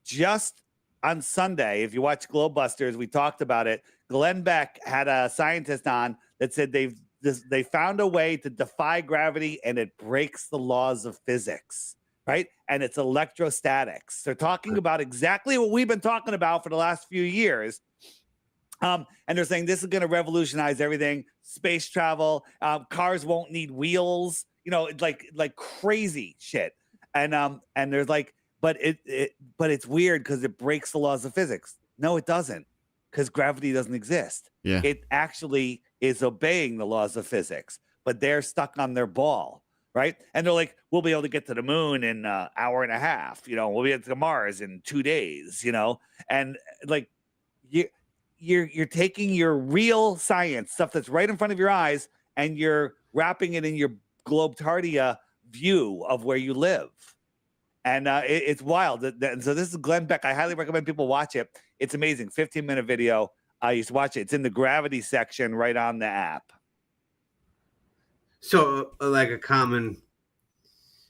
Just on Sunday, if you watch Globebusters, we talked about it. Glenn Beck had a scientist on that said they found a way to defy gravity, and it breaks the laws of physics. Right? And it's electrostatics. They're talking about exactly what we've been talking about for the last few years. And they're saying this is going to revolutionize everything. Space travel, cars won't need wheels, like crazy shit. And there's like, but it's weird because it breaks the laws of physics. No, it doesn't, because gravity doesn't exist. Yeah. It actually is obeying the laws of physics, but they're stuck on their ball. Right. And they're like, we'll be able to get to the moon in an hour and a half. We'll be able to get to Mars in 2 days, and like you're taking your real science stuff that's right in front of your eyes, and you're wrapping it in your globetardia view of where you live. And it's wild. And so this is Glenn Beck. I highly recommend people watch it. It's amazing. 15-minute video. I used to watch it. It's in the gravity section right on the app. So, like a common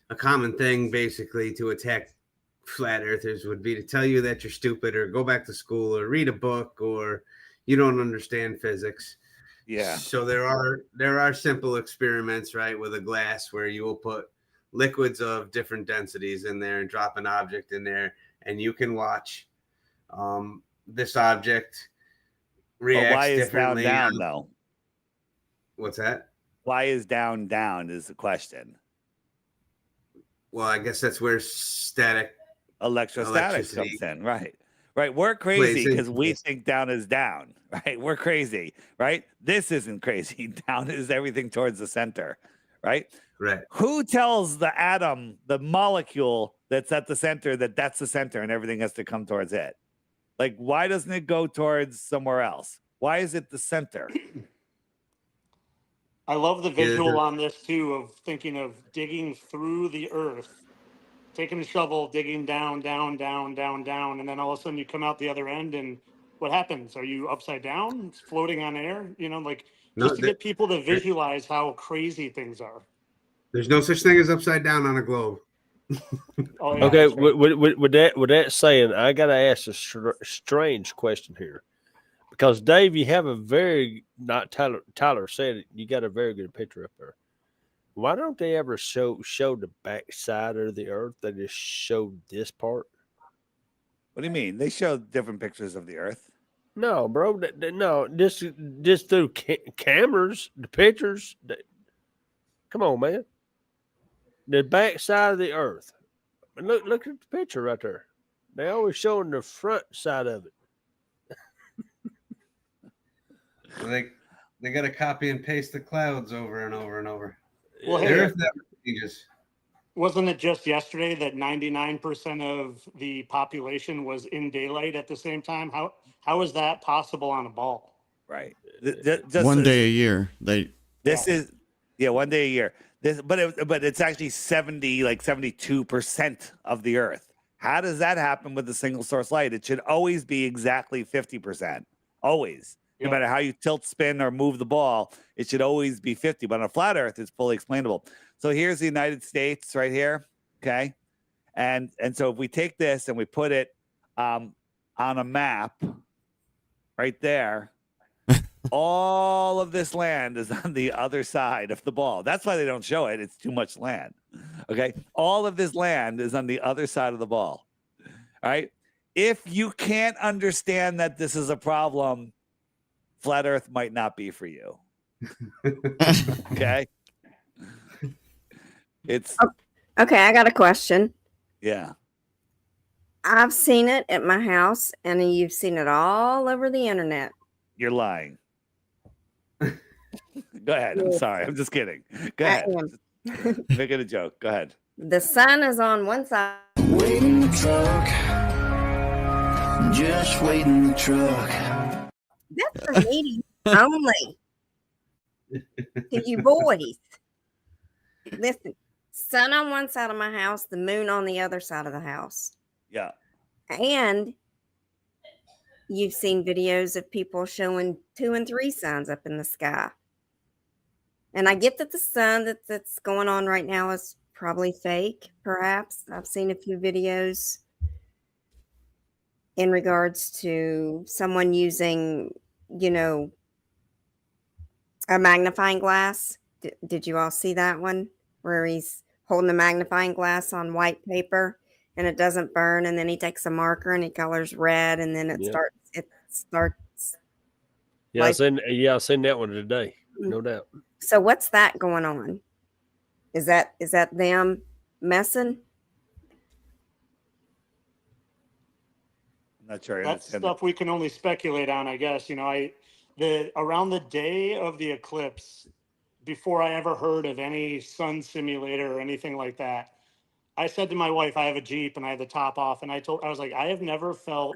thing, basically, to attack flat earthers would be to tell you that you're stupid, or go back to school, or read a book, or you don't understand physics. Yeah. So there are simple experiments, right, with a glass where you will put liquids of different densities in there and drop an object in there, and you can watch this object react differently. Why is down though? What's that? Why is down is the question. Well, I guess that's where static electrostatic comes in, right? Right. We're crazy because we think down is down, right? We're crazy, right? This isn't crazy. Down is everything towards the center, right? Right. Who tells the atom, the molecule that's at the center, that's the center and everything has to come towards it? Like, why doesn't it go towards somewhere else? Why is it the center? I love the visual on this too, of thinking of digging through the earth, taking a shovel, digging down, down, down, down, down, and then all of a sudden you come out the other end, and what happens? Are you upside down, floating on air? You know, like just to get people to visualize how crazy things are. There's no such thing as upside down on a globe. Oh, yeah, Okay, right. with that saying, I got to ask a strange question here, because Dave, you have a very not Tyler said it. You got a very good picture up there. Why don't they ever show the back side of the Earth? They just show this part. What do you mean? They show different pictures of the Earth. No, bro. No, just through cameras, the pictures. Come on, man. The back side of the Earth. Look at the picture right there. They always showing the front side of it. So they got to copy and paste the clouds over and over and over. Well, The hey, Earth never changes. wasn't it just yesterday that 99% of the population was in daylight at the same time? How is that possible on a ball? Right. One day a year. This is one day a year. But it's actually 72% of the Earth. How does that happen with a single source light? It should always be exactly 50%. Always. No matter how you tilt, spin, or move the ball, it should always be 50. But on a flat Earth, it's fully explainable. So here's the United States right here. Okay. And so if we take this and we put it on a map right there, all of this land is on the other side of the ball. That's why they don't show it. It's too much land. Okay. All of this land is on the other side of the ball. All right. If you can't understand that this is a problem, flat Earth might not be for you. Okay. It's okay. I got a question. Yeah. I've seen it at my house, and you've seen it all over the internet. You're lying. Go ahead. I'm sorry. I'm just kidding. Go ahead. Making a joke. Go ahead. The sun is on one side. Wait in the truck. Just wait in the truck. That's for meetings only. To you boys. Listen, sun on one side of my house, the moon on the other side of the house. Yeah. And you've seen videos of people showing 2 and 3 suns up in the sky. And I get that the sun that's going on right now is probably fake, perhaps. I've seen a few videos in regards to someone using, a magnifying glass. Did you all see that one? Where he's holding a magnifying glass on white paper and it doesn't burn, and then he takes a marker and he colors red, and then it starts. Yeah, I've seen that one today, no doubt. So what's that going on? Is that them messing? I'm not sure. That's stuff we can only speculate on, I guess. Around the day of the eclipse, before I ever heard of any sun simulator or anything like that, I said to my wife, I have a Jeep and I had the top off, and I was like, I have never felt,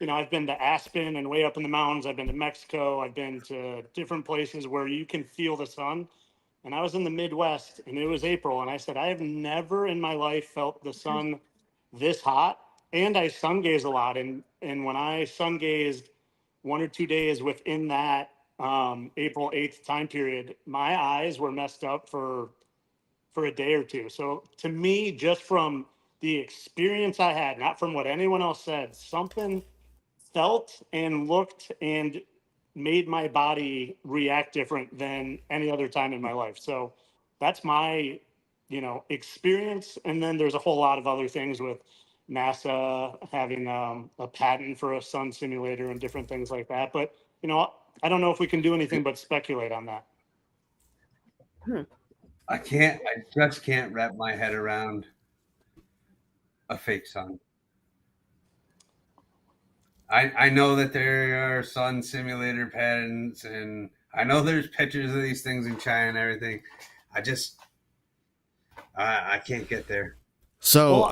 I've been to Aspen and way up in the mountains. I've been to Mexico. I've been to different places where you can feel the sun. And I was in the Midwest and it was April. And I said, I have never in my life felt the sun this hot. And I sun gaze a lot. And when I sun gazed 1 or 2 days within that April 8th time period, my eyes were messed up for a day or two. So to me, just from the experience I had, not from what anyone else said, something felt and looked and made my body react different than any other time in my life. So that's my, experience. And then there's a whole lot of other things with NASA having a patent for a sun simulator and different things like that. But, I don't know if we can do anything but speculate on that. I just can't wrap my head around a fake sun. I know that there are sun simulator patents, and I know there's pictures of these things in China and everything. I can't get there. So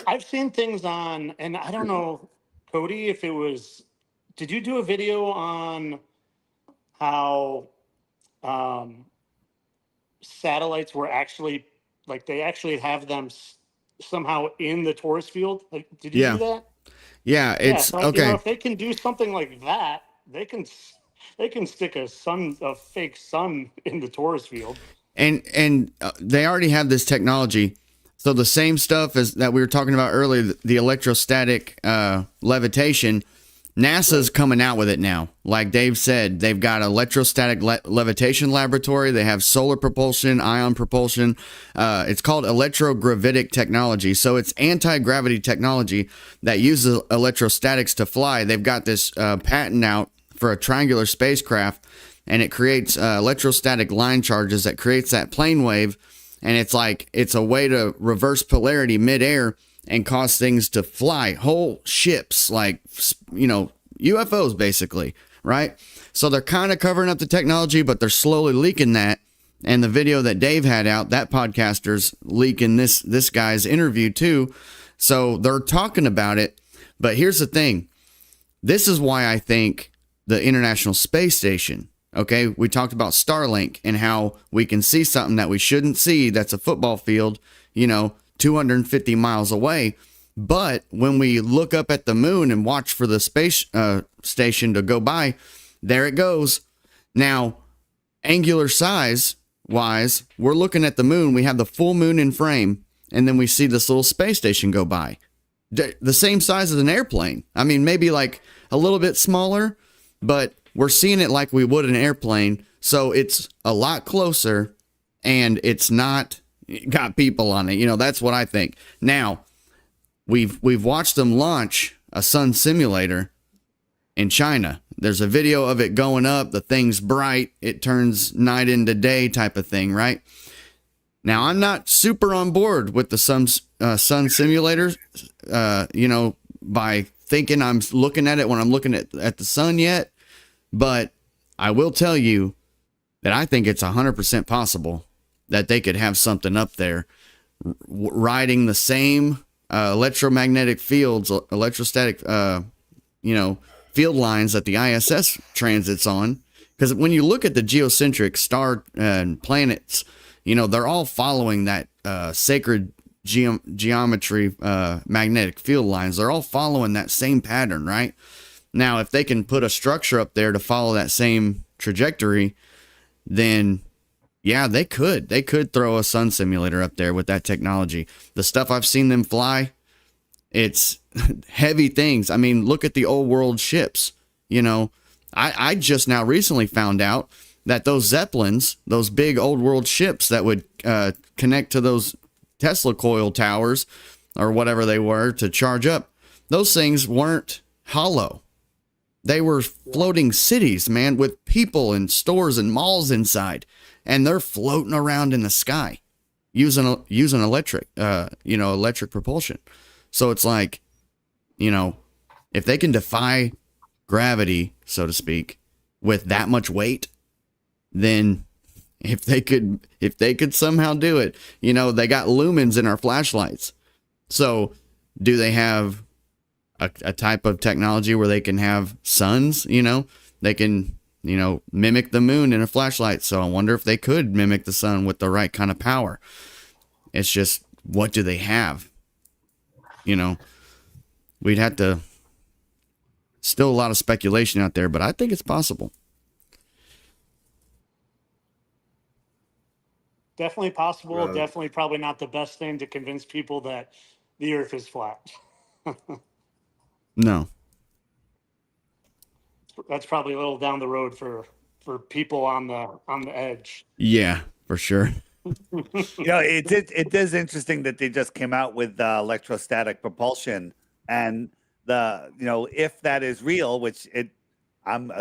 I've seen things on, and I don't know, Cody, if it was, did you do a video on how satellites were actually like they actually have them somehow in the torus field. Like, did you Yeah. do that? Yeah, Yeah. it's So okay. if they can do something like that, they can stick a fake sun in the torus field. And they already have this technology. So the same stuff as that we were talking about earlier, the electrostatic levitation, NASA's coming out with it now. Like Dave said, they've got electrostatic levitation laboratory. They have solar propulsion, ion propulsion. It's called electrogravitic technology. So it's anti-gravity technology that uses electrostatics to fly. They've got this patent out for a triangular spacecraft, and it creates electrostatic line charges that creates that plane wave. And it's a way to reverse polarity midair and cause things to fly, whole ships, like, UFOs basically, right? So they're kind of covering up the technology, but they're slowly leaking that. And the video that Dave had out, that podcaster's leaking this guy's interview too. So they're talking about it. But here's the thing. This is why I think the International Space Station, okay, we talked about Starlink and how we can see something that we shouldn't see that's a football field, 250 miles away. But when we look up at the moon and watch for the space station to go by, there it goes. Now, angular size wise, we're looking at the moon. We have the full moon in frame, and then we see this little space station go by. The same size as an airplane. I mean, maybe like a little bit smaller, but we're seeing it like we would an airplane. So it's a lot closer, and it's not got people on it. That's what I think. Now, we've watched them launch a sun simulator in China. There's a video of it going up. The thing's bright. It turns night into day type of thing, right? Now, I'm not super on board with the sun simulator, by thinking I'm looking at it when I'm looking at the sun yet. But I will tell you that I think it's 100% possible that they could have something up there riding the same electromagnetic fields, electrostatic, field lines that the ISS transits on. Because when you look at the geocentric star and planets, they're all following that sacred geometry magnetic field lines. They're all following that same pattern, right? Now, if they can put a structure up there to follow that same trajectory, then yeah, they could. They could throw a sun simulator up there with that technology. The stuff I've seen them fly, it's heavy things. I mean, look at the old world ships. I just now recently found out that those Zeppelins, those big old world ships that would connect to those Tesla coil towers or whatever they were to charge up, those things weren't hollow. They were floating cities, man, with people and stores and malls inside, and they're floating around in the sky using electric propulsion. So it's like, if they can defy gravity, so to speak, with that much weight, then if they could somehow do it, they got lumens in our flashlights. So do they have a type of technology where they can have suns? They can, mimic the moon in a flashlight. So I wonder if they could mimic the sun with the right kind of power. It's just, what do they have? We'd have to, still a lot of speculation out there, but I think it's possible. Definitely possible. Definitely probably not the best thing to convince people that the earth is flat. No. That's probably a little down the road for people on the edge. Yeah, for sure. It is interesting that they just came out with electrostatic propulsion, and if that is real, which I'm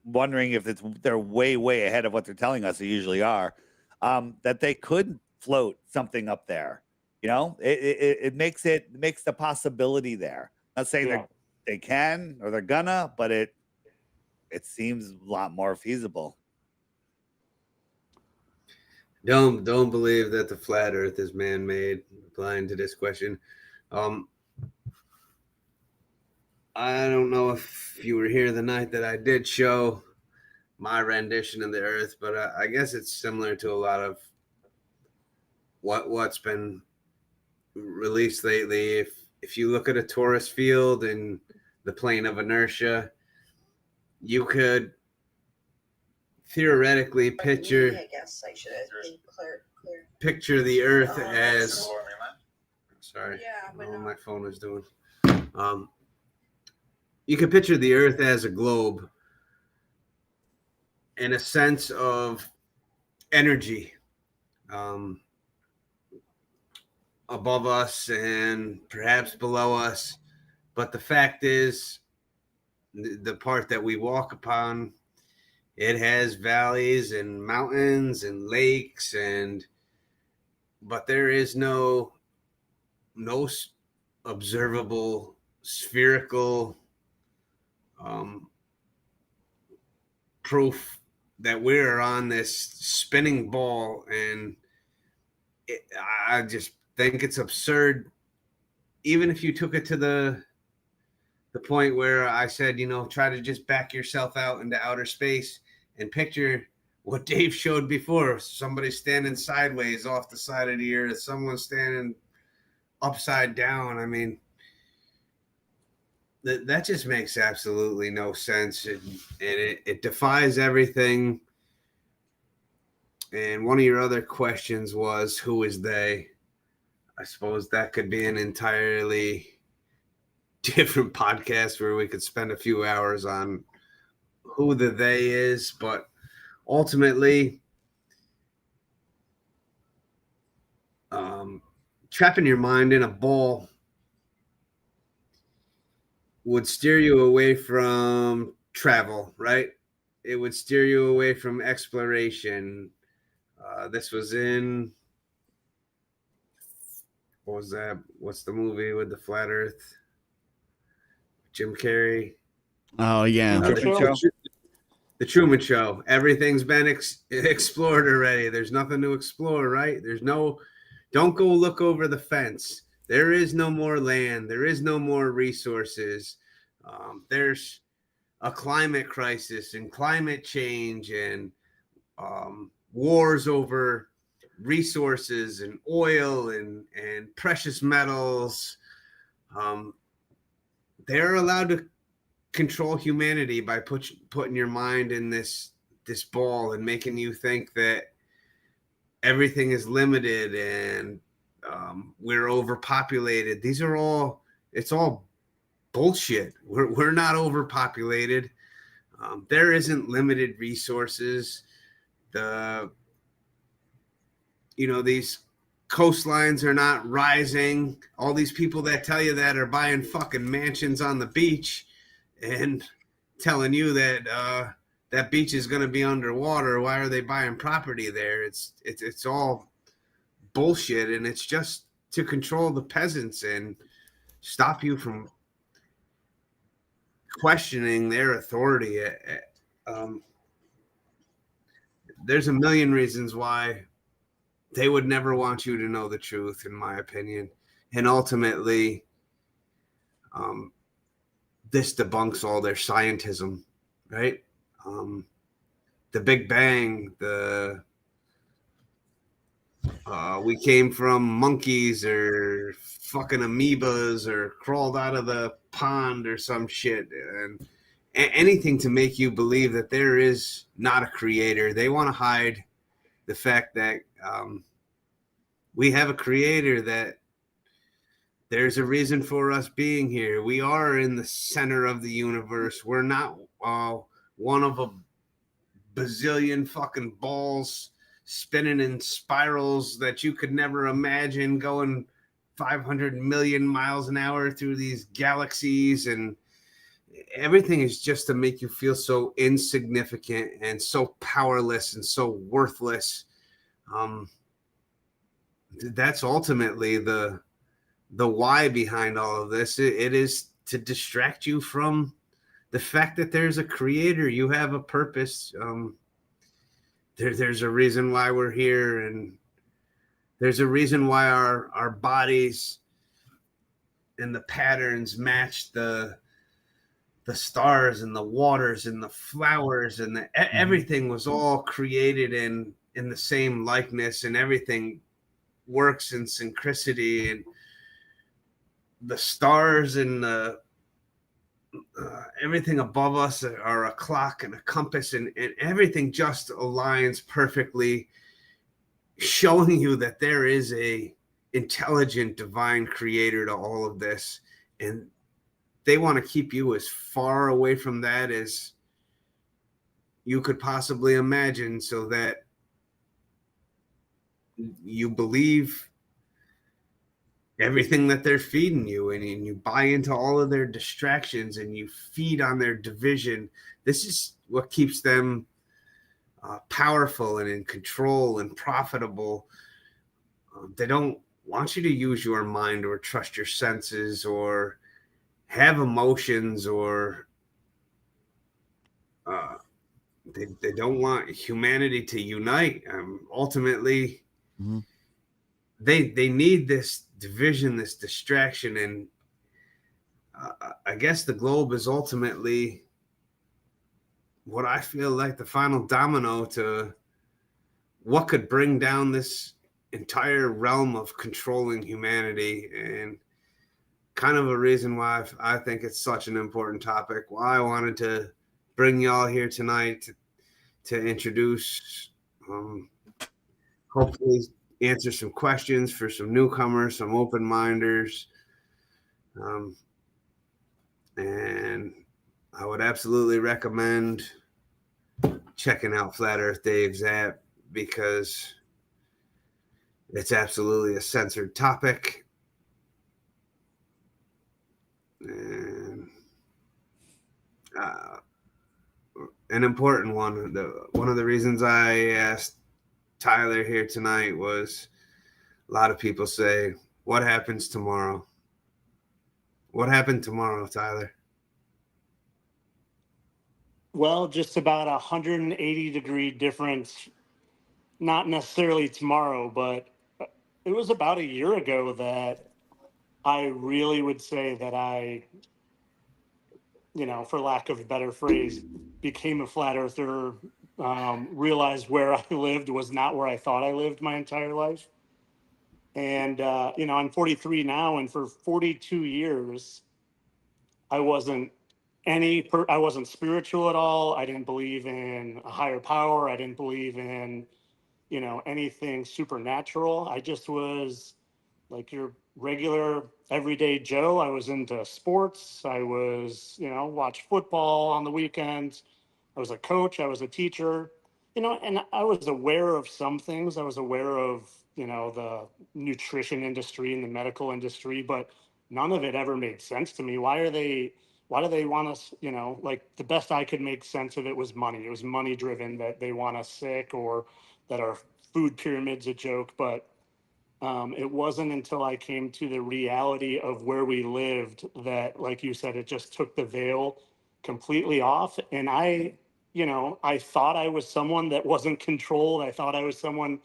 wondering if they're way ahead of what they're telling us. They usually are. That they could float something up there. It makes the possibility there. Not saying they can or they're gonna, but it seems a lot more feasible. Don't believe that the flat earth is man-made. Replying to this question, I don't know if you were here the night that I did show my rendition of the Earth, but I guess it's similar to a lot of what's been released lately. If you look at a torus field and the plane of inertia, you could theoretically picture the Earth as sorry, my phone is doing. You can picture the Earth as a globe in a sense of energy above us and perhaps below us. But the fact is, the part that we walk upon, it has valleys and mountains and lakes, but there is no observable spherical proof that we're on this spinning ball, and I just think it's absurd. Even if you took it to the point where I said, try to just back yourself out into outer space and picture what Dave showed before. Somebody standing sideways off the side of the earth, someone standing upside down. I mean, that just makes absolutely no sense. And it defies everything. And one of your other questions was, who is they? I suppose that could be an entirely different podcast where we could spend a few hours on who the they is, but ultimately, trapping your mind in a ball would steer you away from travel, right? It would steer you away from exploration. This was in, what was that? What's the movie with the flat Earth? Jim Carrey. Oh yeah, the Truman Show. Everything's been explored already. There's nothing to explore, right? Don't go look over the fence. There is no more land. There is no more resources. There's a climate crisis and climate change and wars over resources and oil and precious metals. They're allowed to control humanity by putting your mind in this ball and making you think that everything is limited and we're overpopulated. It's all bullshit. We're not overpopulated. There isn't limited resources. These coastlines are not rising. All these people that tell you that are buying fucking mansions on the beach and telling you that that beach is going to be underwater. Why are they buying property there? It's all bullshit, and it's just to control the peasants and stop you from questioning their authority. There's a million reasons why they would never want you to know the truth, in my opinion. And ultimately, this debunks all their scientism, right? The Big Bang, we came from monkeys or fucking amoebas or crawled out of the pond or some shit, and anything to make you believe that there is not a creator. They want to hide the fact that we have a creator, that there's a reason for us being here. We are in the center of the universe. We're not one of a bazillion fucking balls spinning in spirals that you could never imagine, going 500 million miles an hour through these galaxies, and everything is just to make you feel so insignificant and so powerless and so worthless. That's ultimately the why behind all of this. It is to distract you from the fact that there's a creator. You have a purpose. There's a reason why we're here, and there's a reason why our bodies and the patterns match the the stars and the waters and the flowers and everything was all created in the same likeness, and everything works in synchronicity, and the stars and the everything above us are a clock and a compass, and everything just aligns perfectly, showing you that there is a intelligent divine creator to all of this, and they want to keep you as far away from that as you could possibly imagine, so that you believe everything that they're feeding you, and you buy into all of their distractions, and you feed on their division. This is what keeps them powerful and in control and profitable. They don't want you to use your mind or trust your senses or have emotions, or they don't want humanity to unite. Ultimately, they need this division, this distraction, and I guess the globe is ultimately what I feel like the final domino to what could bring down this entire realm of controlling humanity, and kind of a reason why I think it's such an important topic, why I wanted to bring y'all here tonight to introduce, hopefully answer some questions for some newcomers, some open-minders, and I would absolutely recommend checking out Flat Earth Dave's app, because it's absolutely a censored topic, and an important one. One of the reasons I asked Tyler here tonight was a lot of people say, what happens tomorrow? What happened tomorrow, Tyler? Well, just about 180-degree difference. Not necessarily tomorrow, but it was about a year ago that I really would say that I, for lack of a better phrase, became a flat earther, realized where I lived was not where I thought I lived my entire life. And, I'm 43 now, and for 42 years, I wasn't I wasn't spiritual at all. I didn't believe in a higher power. I didn't believe in, anything supernatural. I just was like your regular everyday Joe. I was into sports. I was, watch football on the weekends. I was a coach. I was a teacher, and I was aware of some things. I was aware of, the nutrition industry and the medical industry, but none of it ever made sense to me. Why do they want us, like the best I could make sense of it was money. It was money driven, that they want us sick, or that our food pyramid's a joke. But it wasn't until I came to the reality of where we lived that, like you said, it just took the veil completely off. And I thought I was someone that wasn't controlled. I thought I was someone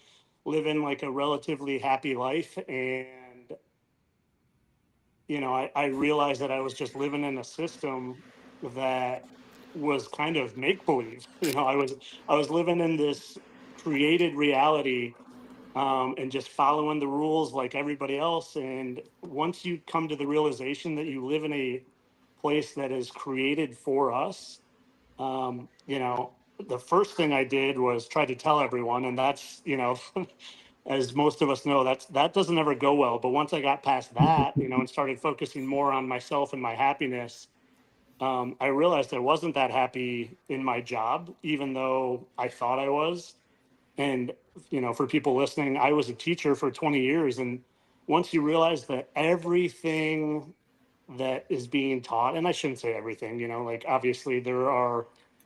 living like a relatively happy life. And, I realized that I was just living in a system that was kind of make believe. I was living in this created reality, and just following the rules like everybody else. And once you come to the realization that you live in a place that is created for us, the first thing I did was try to tell everyone, and that's, as most of us know, that doesn't ever go well. But once I got past that, and started focusing more on myself and my happiness, I realized I wasn't that happy in my job, even though I thought I was. And, for people listening, I was a teacher for 20 years. And once you realize that everything that is being taught, and I shouldn't say everything, like obviously there are.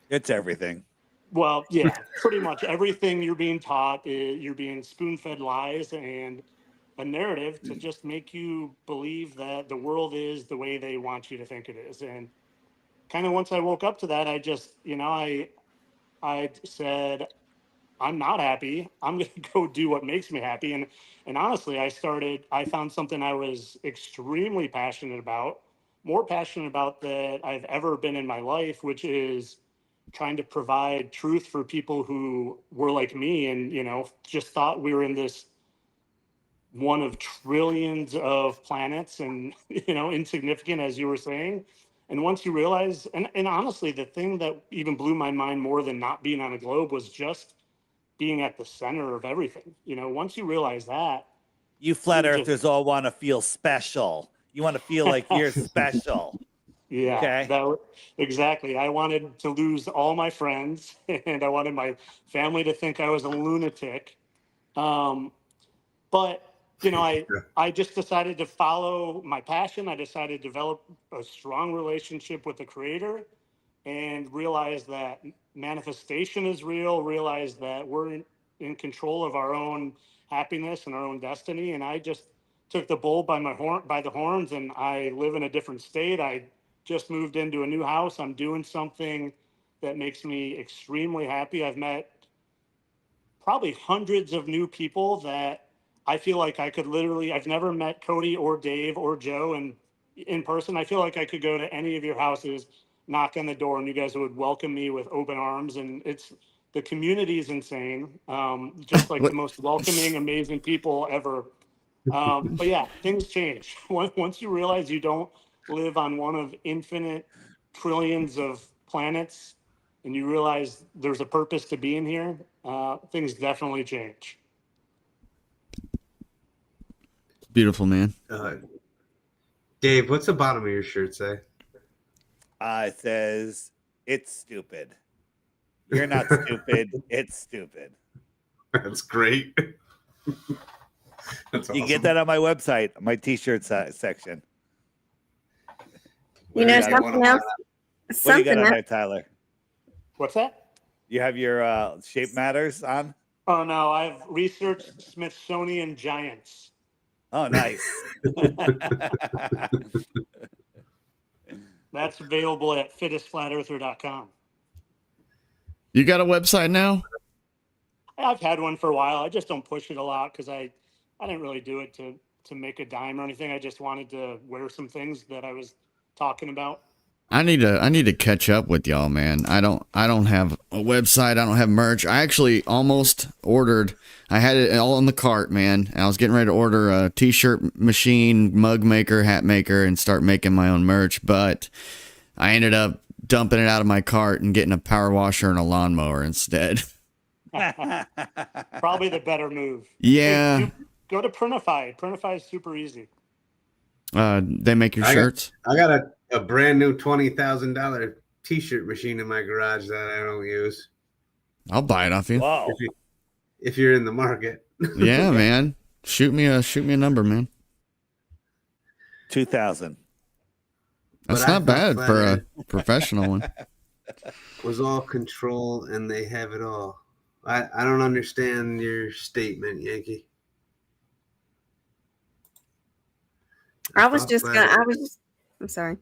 It's everything. Well, yeah, pretty much everything you're being taught, you're being spoon fed lies and a narrative to just make you believe that the world is the way they want you to think it is. And kind of once I woke up to that, I just, I said, I'm not happy. I'm going to go do what makes me happy. And honestly, I found something I was extremely passionate about, more passionate about that I've ever been in my life, which is trying to provide truth for people who were like me and, just thought we were in this one of trillions of planets and, insignificant, as you were saying. And once you realize, and honestly, the thing that even blew my mind more than not being on a globe was just being at the center of everything. Once you realize that, You flat you're earthers all want to feel special. You want to feel like you're special. Yeah, Okay. Exactly. I wanted to lose all my friends, and I wanted my family to think I was a lunatic. But I just decided to follow my passion. I decided to develop a strong relationship with the Creator, and realize that manifestation is real. Realize that we're in control of our own happiness and our own destiny. And I just took the bull by the horns, and I live in a different state. I just moved into a new house. I'm doing something that makes me extremely happy. I've met probably hundreds of new people that I feel like I could literally, I've never met Cody or Dave or Joe in person. I feel like I could go to any of your houses, knock on the door, and you guys would welcome me with open arms. And the community is insane. Just like the most welcoming, amazing people ever. But yeah, things change. Once you realize you don't live on one of infinite trillions of planets, and you realize there's a purpose to being here, things definitely change. Beautiful, man. Dave, what's the bottom of your shirt say? It says, "It's stupid. You're not stupid. It's stupid." That's great. That's You awesome. get that on my website, my t-shirt section. Something else. What do you got on there, Tyler? What's that? You have your Shape Matters on? Oh no, I've researched Smithsonian giants. Oh, nice. That's available at fittestflatearther.com. You got a website now? I've had one for a while. I just don't push it a lot because I didn't really do it to make a dime or anything. I just wanted to wear some things that I was talking about. I need to catch up with y'all, man. I don't have a website. I don't have merch. I actually almost ordered. I had it all in the cart, man. I was getting ready to order a t-shirt machine, mug maker, hat maker, and start making my own merch. But I ended up dumping it out of my cart and getting a power washer and a lawnmower instead. Probably the better move. Yeah. Hey, go to Printify. Printify is super easy. They make your shirts. I got a brand new $20,000 t-shirt machine in my garage that I don't use. I'll buy it off you. Wow. If you're in the market. Yeah, man. Shoot me a number, man. 2,000. That's not bad for a professional one. Was all control and they have it all. I don't understand your statement, Yankee. I'm sorry.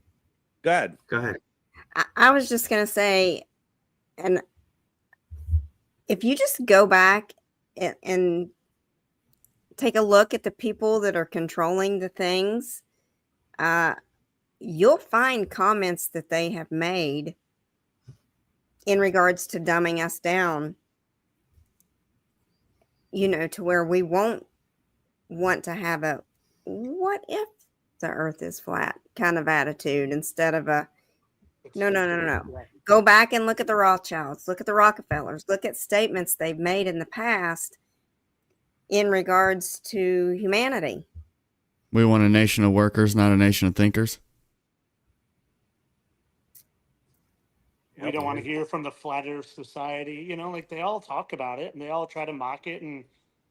Go ahead. Go ahead. I was just going to say, and if you just go back and take a look at the people that are controlling the things, you'll find comments that they have made in regards to dumbing us down, to where we won't want to have a what if the earth is flat kind of attitude instead of a no. Go back and look at the Rothschilds, look at the Rockefellers, look at statements they've made in the past in regards to humanity. We want a nation of workers, not a nation of thinkers. We don't want to hear from the Flat Earth Society. They all talk about it and they all try to mock it and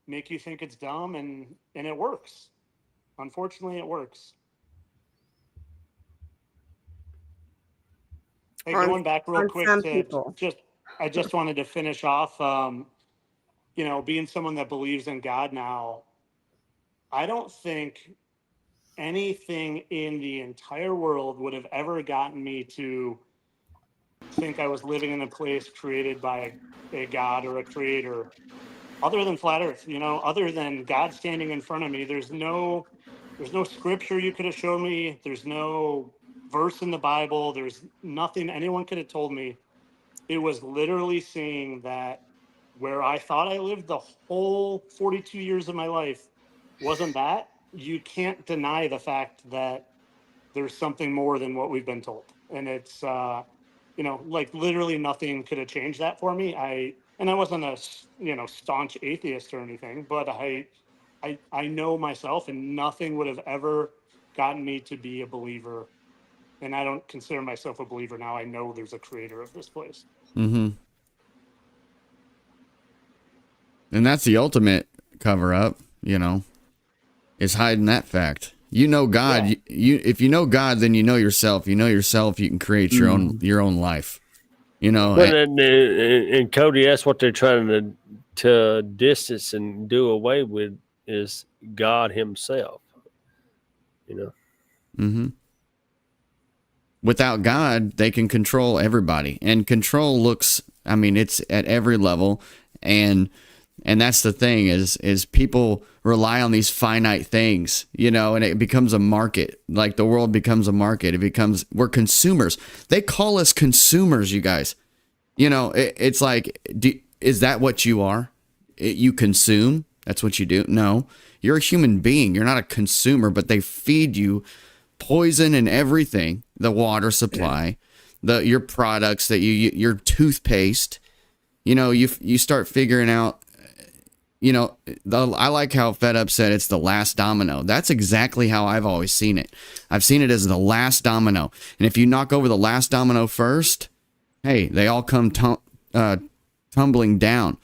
make you think it's dumb, and it works. Unfortunately, it works. Hey, going back real quick to I just wanted to finish off, being someone that believes in God now, I don't think anything in the entire world would have ever gotten me to think I was living in a place created by a God or a creator other than flat earth, other than God standing in front of me. There's no scripture you could have shown me. There's no verse in the Bible. There's nothing anyone could have told me. It was literally saying that where I thought I lived the whole 42 years of my life wasn't that. You can't deny the fact that there's something more than what we've been told. And it's, like literally nothing could have changed that for me. I wasn't a, staunch atheist or anything, but I know myself, and nothing would have ever gotten me to be a believer. And I don't consider myself a believer now. I know there's a creator of this place. Mm-hmm. And that's the ultimate cover up, is hiding that fact. You know God. Yeah. If you know God, then you know yourself. You know yourself. You can create your own life. And Cody, that's what they're trying to distance and do away with is God Himself. Mm-hmm. Without God, they can control everybody, and control looks. I mean, it's at every level, and that's the thing is people rely on these finite things, and it becomes a market. Like the world becomes a market. We're consumers. They call us consumers, you guys. It's like, is that what you are? You consume. That's what you do. No, you're a human being. You're not a consumer, but they feed you poison and everything. The water supply, your products your toothpaste, you start figuring out, I like how Fed Up said it's the last domino. That's exactly how I've always seen it. I've seen it as the last domino. And if you knock over the last domino first, hey, they all come tumbling down.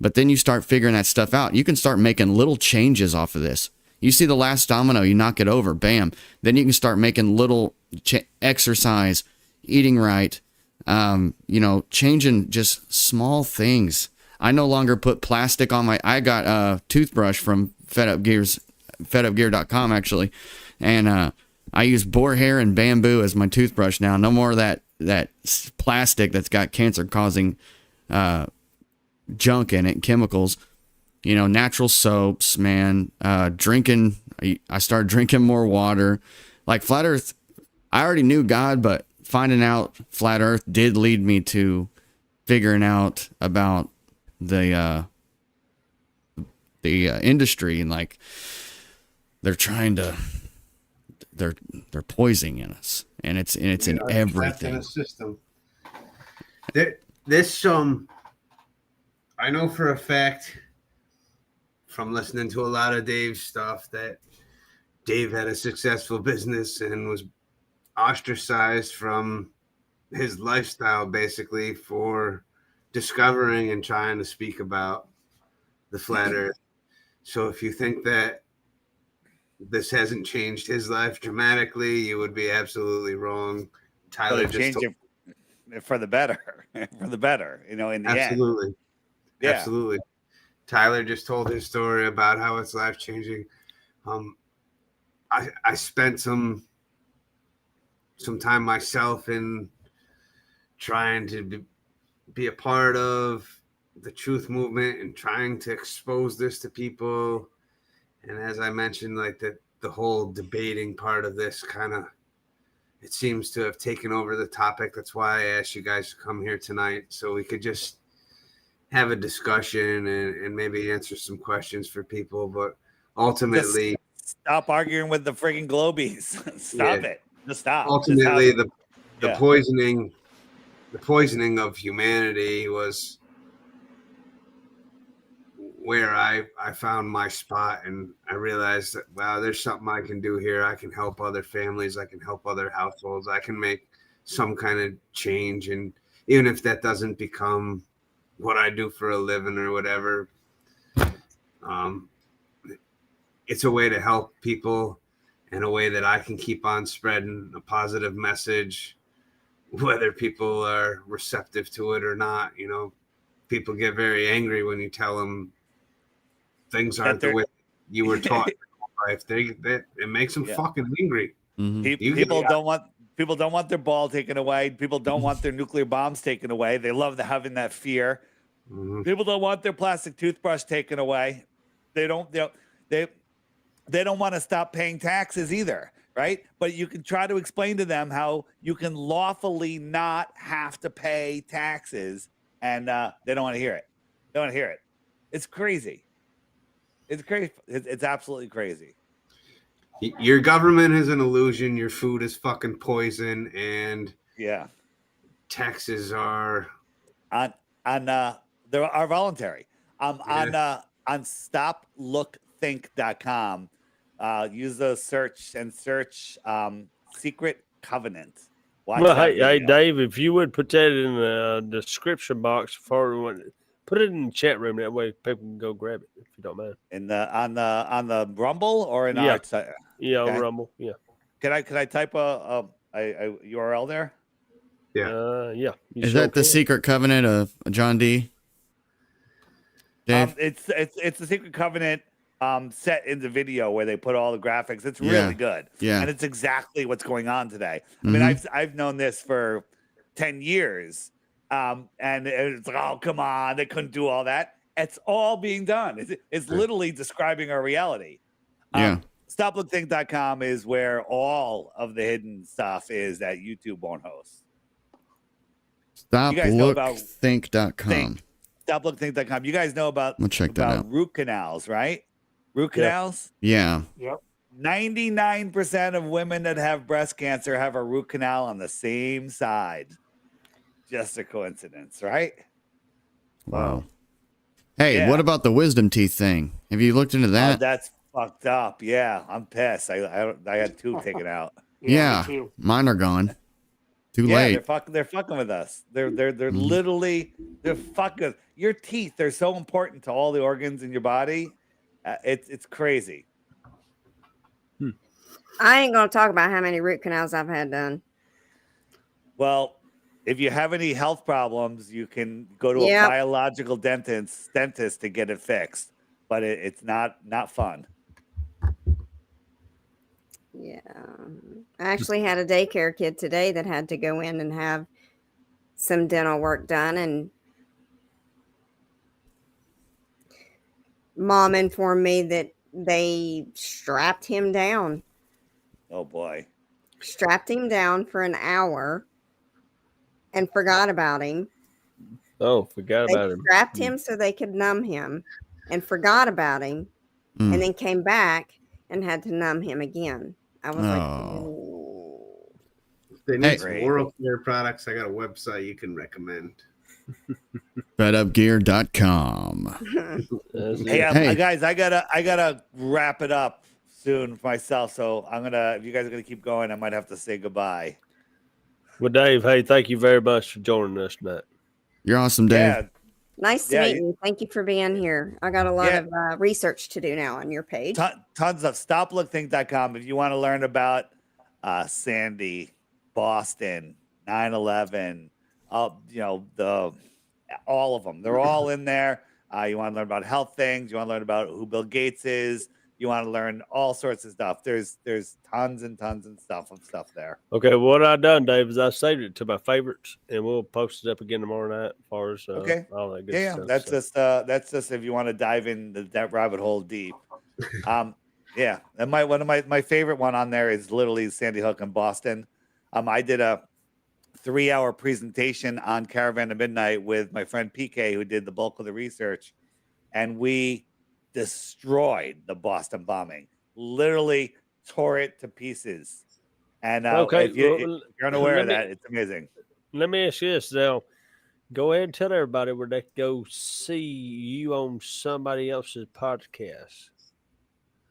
But then you start figuring that stuff out. You can start making little changes off of this. You see the last domino, you knock it over, bam. Then you can start making little exercise, eating right, changing just small things. I no longer put plastic on I got a toothbrush from fedupgear.com actually. And I use boar hair and bamboo as my toothbrush now. No more of that plastic that's got cancer causing junk in it, chemicals. Natural soaps, man. Drinking. I started drinking more water. Like Flat Earth, I already knew God, but finding out Flat Earth did lead me to figuring out about the industry, and like they're poisoning us, and it's in everything. In the system. I know for a fact from listening to a lot of Dave's stuff that Dave had a successful business and was ostracized from his lifestyle basically for discovering and trying to speak about the flat earth. So if you think that this hasn't changed his life dramatically, you would be absolutely wrong. Tyler just changed it for the better, in the end. Absolutely. Yeah. Absolutely. Tyler just told his story about how it's life changing. I spent some time myself in trying to be a part of the truth movement and trying to expose this to people. And as I mentioned, like the whole debating part of this it seems to have taken over the topic. That's why I asked you guys to come here tonight, so we could just have a discussion and maybe answer some questions for people. But ultimately, just stop arguing with the freaking globies. Stop it. Just stop. Ultimately, the poisoning of humanity was where I found my spot, and I realized that, wow, there's something I can do here. I can help other families. I can help other households. I can make some kind of change. And even if that doesn't become what I do for a living or whatever, it's a way to help people in a way that I can keep on spreading a positive message, whether people are receptive to it or not. People get very angry when you tell them things aren't the way you were taught in life. It makes them fucking angry. Mm-hmm. People don't want their ball taken away. People don't want their nuclear bombs taken away. They love having that fear. Mm-hmm. People don't want their plastic toothbrush taken away. They don't want to stop paying taxes either. right? But you can try to explain to them how you can lawfully not have to pay taxes, and they don't want to hear it. They don't want to hear it. It's crazy. It's crazy. It's absolutely crazy. Your government is an illusion. Your food is fucking poison, and Yeah, taxes are on they are voluntary. On stoplookthink.com. Use the search secret covenant. Watch Well, that hey, video. Dave, if you would put that in the description box for everyone, put it in the chat room. That way, people can go grab it if you don't mind. In the on the Rumble or in Yeah. our site? Yeah, Okay. Rumble. Yeah. Can I type a URL there? yeah. Yeah. Is that the secret covenant of John D? Dave? It's the secret covenant set in the video where they put all the graphics. It's really good. Yeah. And it's exactly what's going on today. I mean, I've known this for 10 years. And it's like, oh, come on, they couldn't do all that. It's all being done. It's literally describing our reality. Yeah. Stoplookthink.com is where all of the hidden stuff is that YouTube won't host. Stoplookthink.com. Stoplookthink.com. You guys know about, We'll check that out. root canals, right? Root canals? Yeah. Yep. 99% of women that have breast cancer have a root canal on the same side. Just a coincidence, right? Wow. Hey, Yeah. what about the wisdom teeth thing? Have you looked into that? That's fucked up. Yeah, I'm pissed. I had 2 taken out. Yeah, me too. mine are gone. Too Yeah, late. they're fucking with us. They're literally fucking your teeth. They're so important to all the organs in your body. It's crazy. I ain't gonna talk about how many root canals I've had done. Well, if you have any health problems, you can go to a biological dentist to get it fixed. But it's not fun. Yeah. I actually had a daycare kid today that had to go in and have some dental work done, and mom informed me that they strapped him down. Oh boy. Strapped him down for an hour and forgot about him. Oh, forgot about him. Strapped him so they could numb him and forgot about him, and then came back and had to numb him again. I was like, oh. If they need some oral care products, I got a website you can recommend. Fedupgear.com. Hey, guys, I gotta wrap it up soon for myself. So if you guys are gonna keep going, I might have to say goodbye. Well, Dave, hey, thank you very much for joining us tonight. You're awesome, Dave. Yeah. Nice to meet you. Thank you for being here. I got a lot of research to do now on your page. Tons of stoplookthink.com if you want to learn about Sandy, Boston, 9/11, all of them. They're all in there. You want to learn about health things. You want to learn about who Bill Gates is. You want to learn all sorts of stuff. There's tons and tons of stuff there. Okay, what I done, Dave, is I saved it to my favorites, and we'll post it up again tomorrow night. As far as all that good stuff. That's just if you want to dive in that rabbit hole deep. And one of my favorite one on there is literally Sandy Hook in Boston. I did a 3-hour presentation on Caravan of Midnight with my friend PK, who did the bulk of the research, and we destroyed the Boston bombing. Literally tore it to pieces. And if you're unaware of that, it's amazing. Let me ask you this now. Go ahead and tell everybody where they can go see you on somebody else's podcast.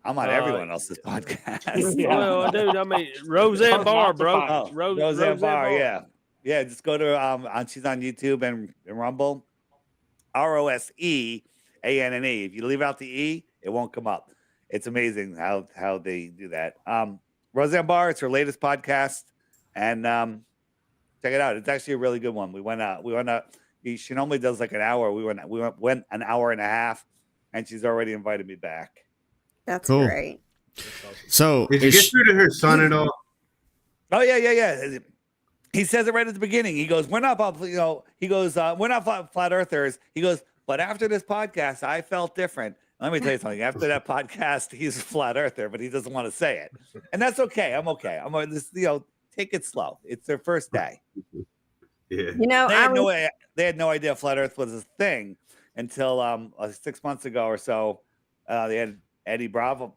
I'm on everyone else's podcast. Well, dude, I mean, Roseanne Barr, bro. Roseanne Barr, yeah. Yeah, just go to she's on YouTube and Rumble. ROSEANNE. If you leave out the E, it won't come up. It's amazing how they do that. Roseanne Barr, it's her latest podcast, and check it out. It's actually a really good one. We went out. She normally does like an hour. We went an hour and a half, and she's already invited me back. That's great. So did you get through to her son at all? Oh yeah. He says it right at the beginning. He goes, "We're not, we're not flat earthers." He goes, "But after this podcast, I felt different. Let me tell you something. After that podcast, he's a flat earther, but he doesn't want to say it, and that's okay. I'm okay. I'm just, take it slow. It's their first day. Yeah. They had no idea flat Earth was a thing until 6 months ago or so. They had Eddie Bravo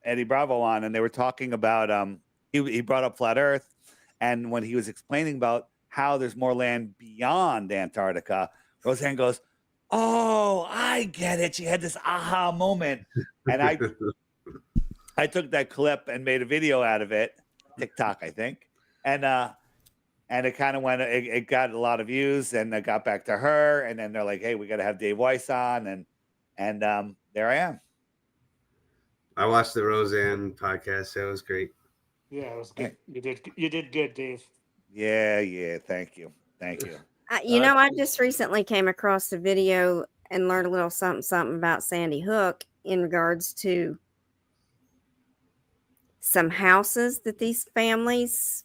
on, and they were talking about he brought up flat Earth, and when he was explaining about how there's more land beyond Antarctica, Roseanne goes, "Oh, I get it." She had this aha moment, and I took that clip and made a video out of it, TikTok, I think, and it kind of went. It got a lot of views, and it got back to her, and then they're like, "Hey, we got to have Dave Weiss on," and there I am. I watched the Roseanne podcast. That was great. Yeah, it was good. You did good, Dave. Yeah. Thank you. I just recently came across a video and learned a little something about Sandy Hook in regards to some houses that these families.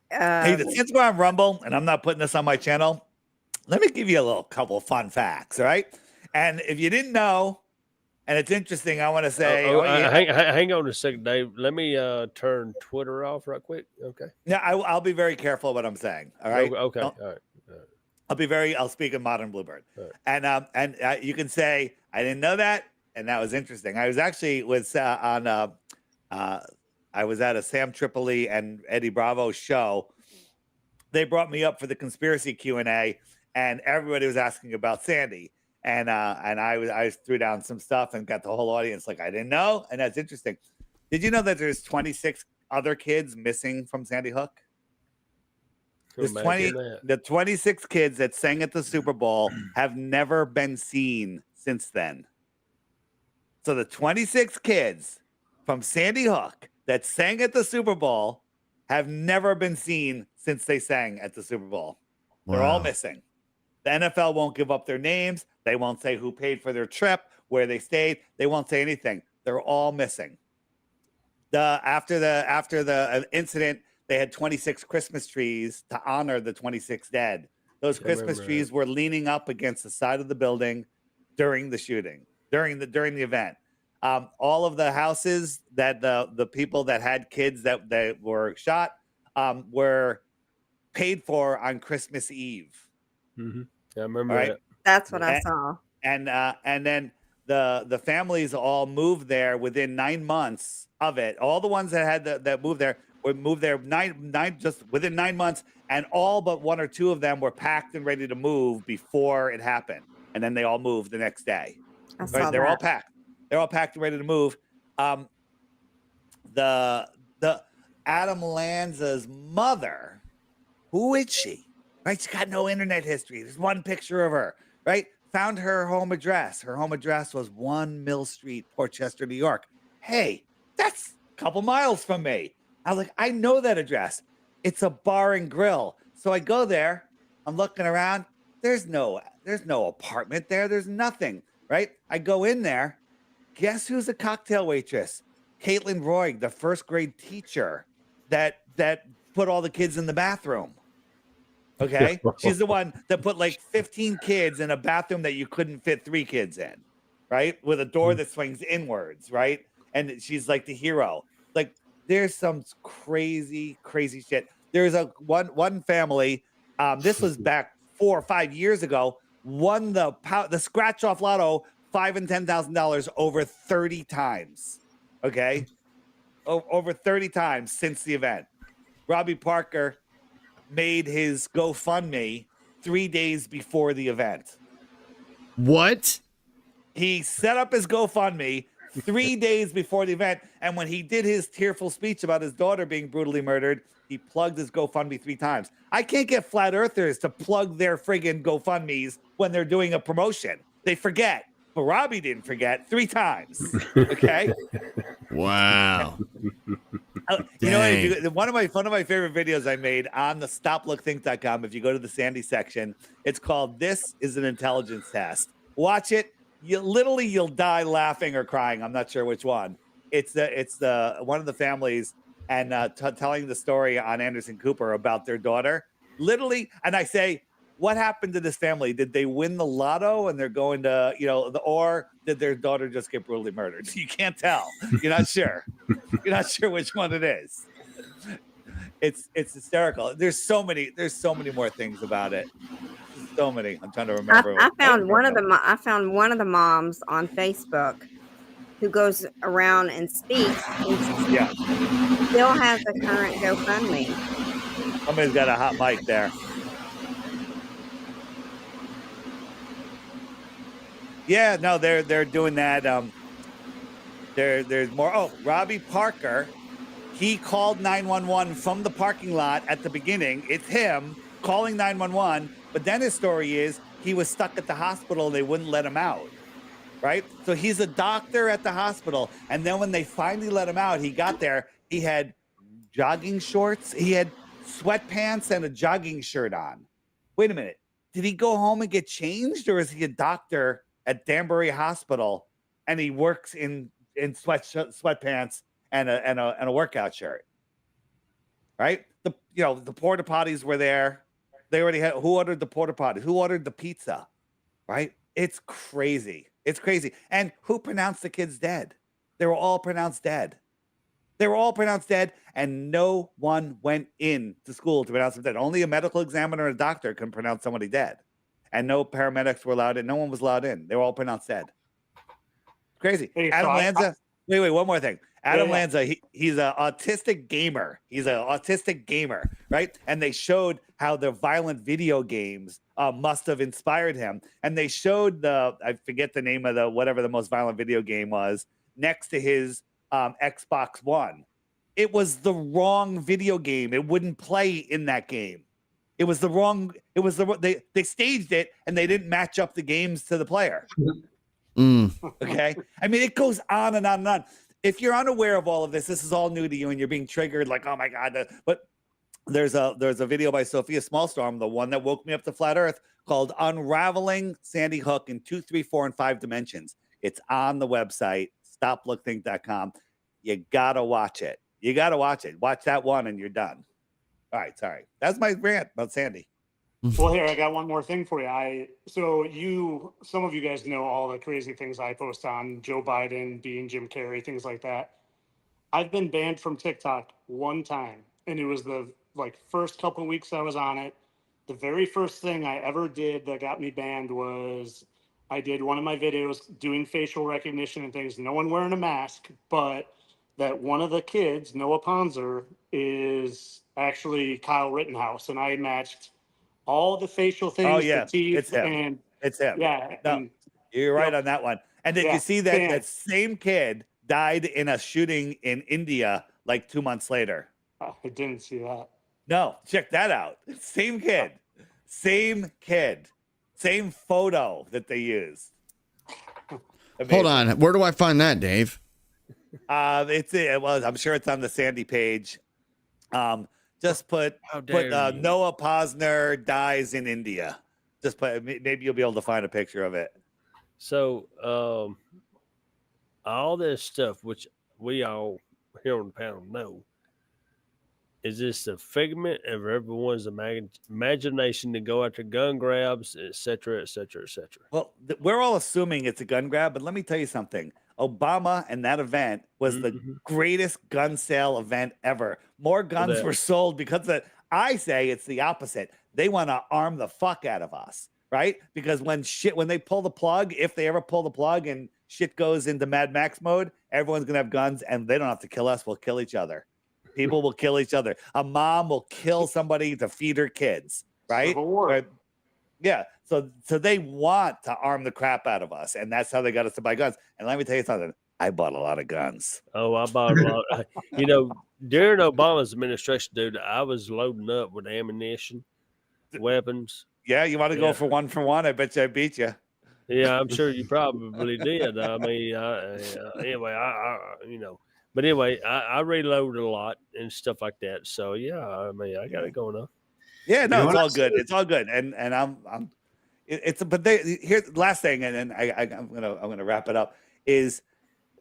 Hey, since we're on Rumble, and I'm not putting this on my channel, let me give you a couple of fun facts, all right? And if you didn't know, and it's interesting, I want to say... hang on a second, Dave. Let me turn Twitter off right quick. Okay. Yeah, I'll be very careful what I'm saying, all right? Okay, all right. I'll speak in modern Bluebird. Right. And you can say, I didn't know that, and that was interesting. I was actually I was at a Sam Tripoli and Eddie Bravo show. They brought me up for the conspiracy Q&A, and everybody was asking about Sandy. And I threw down some stuff and got the whole audience like, I didn't know. And that's interesting. Did you know that there's 26 other kids missing from Sandy Hook? There's 26 kids that sang at the Super Bowl have never been seen since then. So the 26 kids from Sandy Hook that sang at the Super Bowl have never been seen since they sang at the Super Bowl. They're all missing. The NFL won't give up their names. They won't say who paid for their trip, where they stayed. They won't say anything. They're all missing. After the incident, they had 26 Christmas trees to honor the 26 dead. Those Christmas trees were leaning up against the side of the building during the shooting, during the event. All of the houses that the people that had kids that were shot were paid for on Christmas Eve. Mm-hmm. Yeah, I remember that. That's what I saw. And then the families all moved there within 9 months of it. All the ones that had that moved there would move there just within 9 months, and all but one or two of them were packed and ready to move before it happened. And then they all moved the next day. They're all packed. They're all packed and ready to move. The Adam Lanza's mother, who is she? Right? She's got no internet history. There's one picture of her, right? Found her home address. Her home address was 1 Mill Street, Port Chester, New York. Hey, that's a couple miles from me. I was like, I know that address. It's a bar and grill. So I go there. I'm looking around. There's no apartment there. There's nothing, right? I go in there. Guess who's a cocktail waitress? Caitlin Roy, the first grade teacher that put all the kids in the bathroom. Okay. She's the one that put like 15 kids in a bathroom that you couldn't fit 3 kids in, right? With a door that swings inwards, right? And she's like the hero. Like, there's some crazy shit. There's one family, this was back 4 or 5 years ago, won the scratch off lotto $5,000 and $10,000 over 30 times. Okay. Over 30 times since the event. Robbie Parker made his GoFundMe 3 days before the event. What? He set up his GoFundMe 3 days before the event, and when he did his tearful speech about his daughter being brutally murdered, he plugged his GoFundMe 3 times. I can't get flat earthers to plug their friggin' GoFundMes when they're doing a promotion. They forget. But Robbie didn't forget 3 times. Okay. Wow. You know, one of my favorite videos I made on the stoplookthink.com. If you go to the Sandy section, it's called "This is an Intelligence Test." Watch it. You'll die laughing or crying. I'm not sure which one. It's the one of the families and telling the story on Anderson Cooper about their daughter. Literally, and I say, what happened to this family? Did they win the lotto and they're going to, or did their daughter just get brutally murdered? You can't tell. You're not sure. You're not sure which one it is. It's hysterical. There's so many more things about it. So many. I'm trying to remember. I found one of the moms on Facebook who goes around and speaks and still has a current GoFundMe. Somebody's got a hot mic there. Yeah, no, they're doing that. There's more. Oh, Robbie Parker, he called 911 from the parking lot at the beginning. It's him calling 911, but then his story is he was stuck at the hospital and they wouldn't let him out. Right? So he's a doctor at the hospital, and then when they finally let him out, he got there, he had jogging shorts, he had sweatpants and a jogging shirt on. Wait a minute. Did he go home and get changed, or is he a doctor at Danbury Hospital and he works in sweatpants and a workout shirt? Right? The porta potties were there. They already had. Who ordered the porta potties? Who ordered the pizza? Right? It's crazy. It's crazy. And who pronounced the kids dead? They were all pronounced dead. They were all pronounced dead, and no one went in to school to pronounce them dead. Only a medical examiner and a doctor can pronounce somebody dead. And no paramedics were allowed in. No one was allowed in. They were all pronounced dead. Crazy. Hey, Adam so Lanza. Wait, one more thing. Adam Lanza, he's an autistic gamer. Right? And they showed how the violent video games must have inspired him. And they showed I forget the name of whatever the most violent video game was, next to his Xbox One. It was the wrong video game. It wouldn't play in that game. They staged it and they didn't match up the games to the player. Okay. I mean, it goes on and on and on. If you're unaware of all of this is all new to you and you're being triggered like, oh my God. But there's a video by Sophia Smallstorm, the one that woke me up to flat earth, called Unraveling Sandy Hook in 2, 3, 4, and 5 dimensions. It's on the website, stoplookthink.com. You gotta watch it. Watch that one and you're done. All right, sorry. That's my rant about Sandy. Well, here, I got one more thing for you. Some of you guys know all the crazy things I post on Joe Biden being Jim Carrey, things like that. I've been banned from TikTok one time, and it was the first couple of weeks I was on it. The very first thing I ever did that got me banned was I did one of my videos doing facial recognition and things, no one wearing a mask, but that one of the kids, Noah Ponzer, is actually Kyle Rittenhouse, and I matched all the facial things, Oh yeah, the teeth, it's him. It's him. Yeah, no, you're right on that one. And did you see that same kid died in a shooting in India like 2 months later? I didn't see that. No, check that out. Same kid, same photo that they used. Hold on, where do I find that, Dave? I'm sure it's on the Sandy page. Just put Noah Posner dies in India. Just put, maybe you'll be able to find a picture of it. So all this stuff, which we all here on the panel know, is this a figment of everyone's imagination to go after gun grabs, et cetera, et cetera, et cetera? Well, we're all assuming it's a gun grab, but let me tell you something. Obama and that event was the greatest gun sale event ever. More guns were sold because I say it's the opposite. They want to arm the fuck out of us, right? Because when they pull the plug, if they ever pull the plug and shit goes into Mad Max mode, everyone's gonna have guns and they don't have to kill us. We'll kill each other. People will kill each other. A mom will kill somebody to feed her kids, right? Civil War. Yeah. So they want to arm the crap out of us, and that's how they got us to buy guns. And let me tell you something. I bought a lot of guns. Oh, I bought a lot. During Obama's administration, dude, I was loading up with ammunition, weapons. Yeah, you want to go for one? I bet you I beat you. Yeah, I'm sure you probably did. I mean, But anyway, I reloaded a lot and stuff like that. So yeah, I mean, I got it going up. Yeah, no, it's all good. It's all good. And here's the last thing, and then I'm gonna wrap it up. Is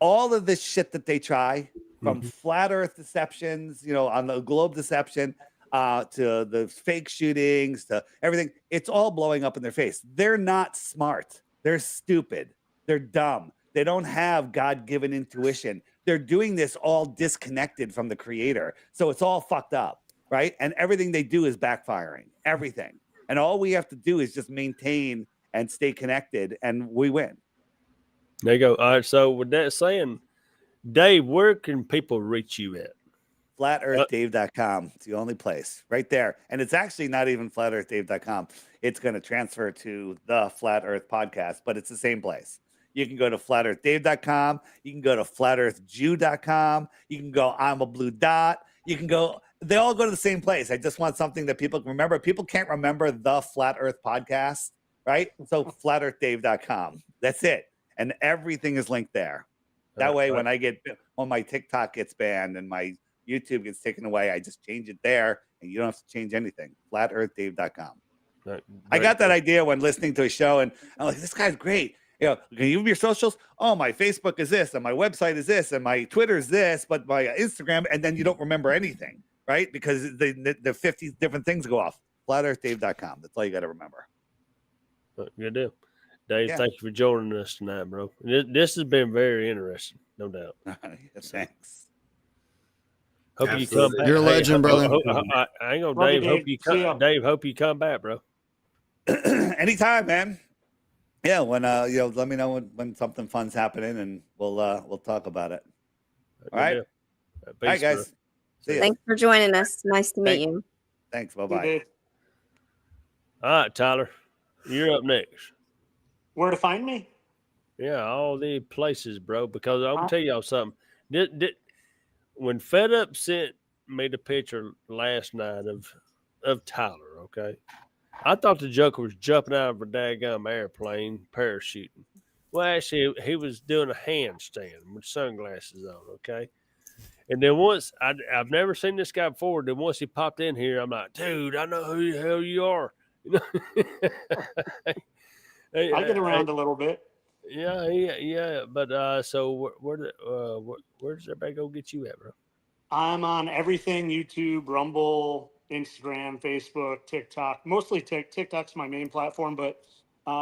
all of this shit that they try, from flat Earth deceptions, on the globe deception, to the fake shootings, to everything. It's all blowing up in their face. They're not smart. They're stupid. They're dumb. They don't have God-given intuition. They're doing this all disconnected from the creator. So it's all fucked up, right? And everything they do is backfiring, everything. And all we have to do is just maintain and stay connected, and we win. There you go. All right. So with that saying, Dave, where can people reach you at? FlatEarthDave.com. It's the only place right there. And it's actually not even FlatEarthDave.com. It's going to transfer to the Flat Earth Podcast, but it's the same place. You can go to FlatEarthDave.com. You can go to FlatEarthJew.com. You can go I'm a Blue Dot. You can go, they all go to the same place. I just want something that people can remember. People can't remember the Flat Earth Podcast, right? So FlatEarthDave.com. That's it. And everything is linked there. That way, when my TikTok gets banned and my YouTube gets taken away, I just change it there, and you don't have to change anything. FlatEarthDave.com. I got that idea when listening to a show, and I'm like, this guy's great. You know, can you give me your socials? Oh, my Facebook is this, and my website is this, and my Twitter is this, but my Instagram, and then you don't remember anything, right? Because the 50 different things go off. FlatEarthDave.com. That's all you got to remember. Good deal. Dave, thank you for joining us tonight, bro. This has been very interesting, no doubt. Thanks. Hope you come back. You're a legend, brother. I ain't gonna, Dave. Hope you come back, bro. Anytime, man. Yeah, when let me know when something fun's happening, and we'll talk about it. All right. Peace, all right, guys. See ya. Thanks for joining us. Nice to meet you. Thanks. Bye-bye. All right, Tyler, you're up next. Where to find me? Yeah, all the places, bro. Because I'm gonna tell y'all something. When Fed Up sent me the picture last night of Tyler, okay, I thought the Joker was jumping out of a daggum airplane, parachuting. Well, actually, he was doing a handstand with sunglasses on, okay. And then once I've never seen this guy before. Then once he popped in here, I'm like, dude, I know who the hell you are. You know. I get around a little bit. Yeah. But so where does everybody go get you at, bro? I'm on everything: YouTube, Rumble, Instagram, Facebook, TikTok. Mostly TikTok's my main platform, but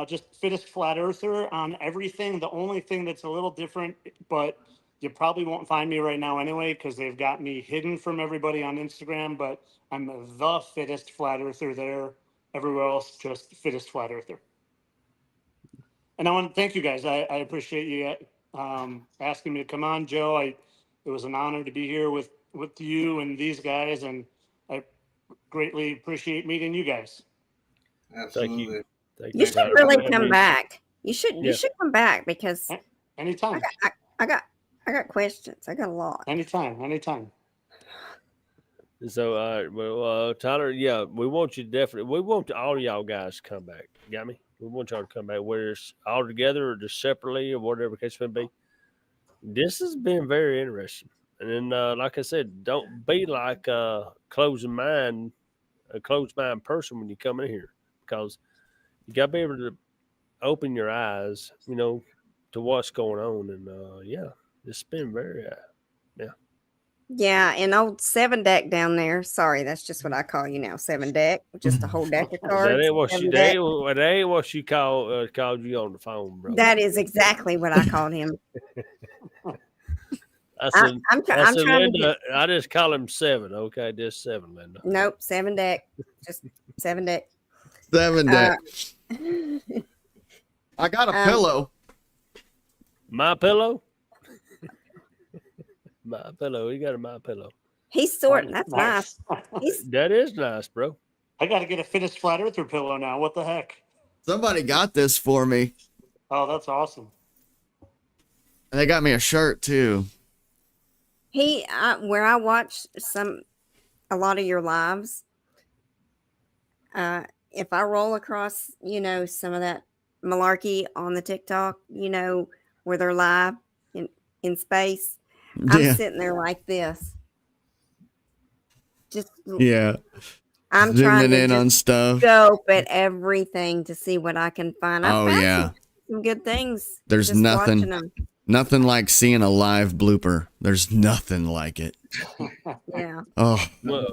just Fittest Flat Earther on everything. The only thing that's a little different, but you probably won't find me right now anyway, because they've got me hidden from everybody on Instagram. But I'm the Fittest Flat Earther there. Everywhere else, just Fittest Flat Earther. And I want to thank you guys. I appreciate you asking me to come on, Joe. It was an honor to be here with you and these guys, and I greatly appreciate meeting you guys. Absolutely. Thank You should really come back. You should come back, because anytime. I got questions. I got a lot. Anytime. So, well, Tyler, yeah, we want all y'all guys to come back. Got me? We want y'all to come back, whether it's all together or just separately or whatever the case may be. This has been very interesting. And then, like I said, don't be like a closed mind person when you come in here, because you got to be able to open your eyes, to what's going on. And, it's been very, Yeah, and old 7 deck down there. Sorry, that's just what I call you now. 7 deck, just a whole deck of cards. That ain't what she called you on the phone, bro. That is exactly what I called him. I'm trying Linda, I just call him 7. Okay, just 7, Linda. Nope, 7 deck, just 7 deck. 7 deck. I got a pillow. My pillow. My pillow. You got a my pillow. He's sorting. That's nice. That is nice, bro. I got to get a Fittest Flat Earther pillow now. What the heck? Somebody got this for me. Oh, that's awesome. And they got me a shirt too. Where I watch a lot of your lives, if I roll across, some of that malarkey on the TikTok, where they're live in space, I'm sitting there like this. I'm trying to in on stuff. Scope at everything to see what I can find. Some good things. There's nothing like seeing a live blooper. There's nothing like it. Yeah. Oh. Well,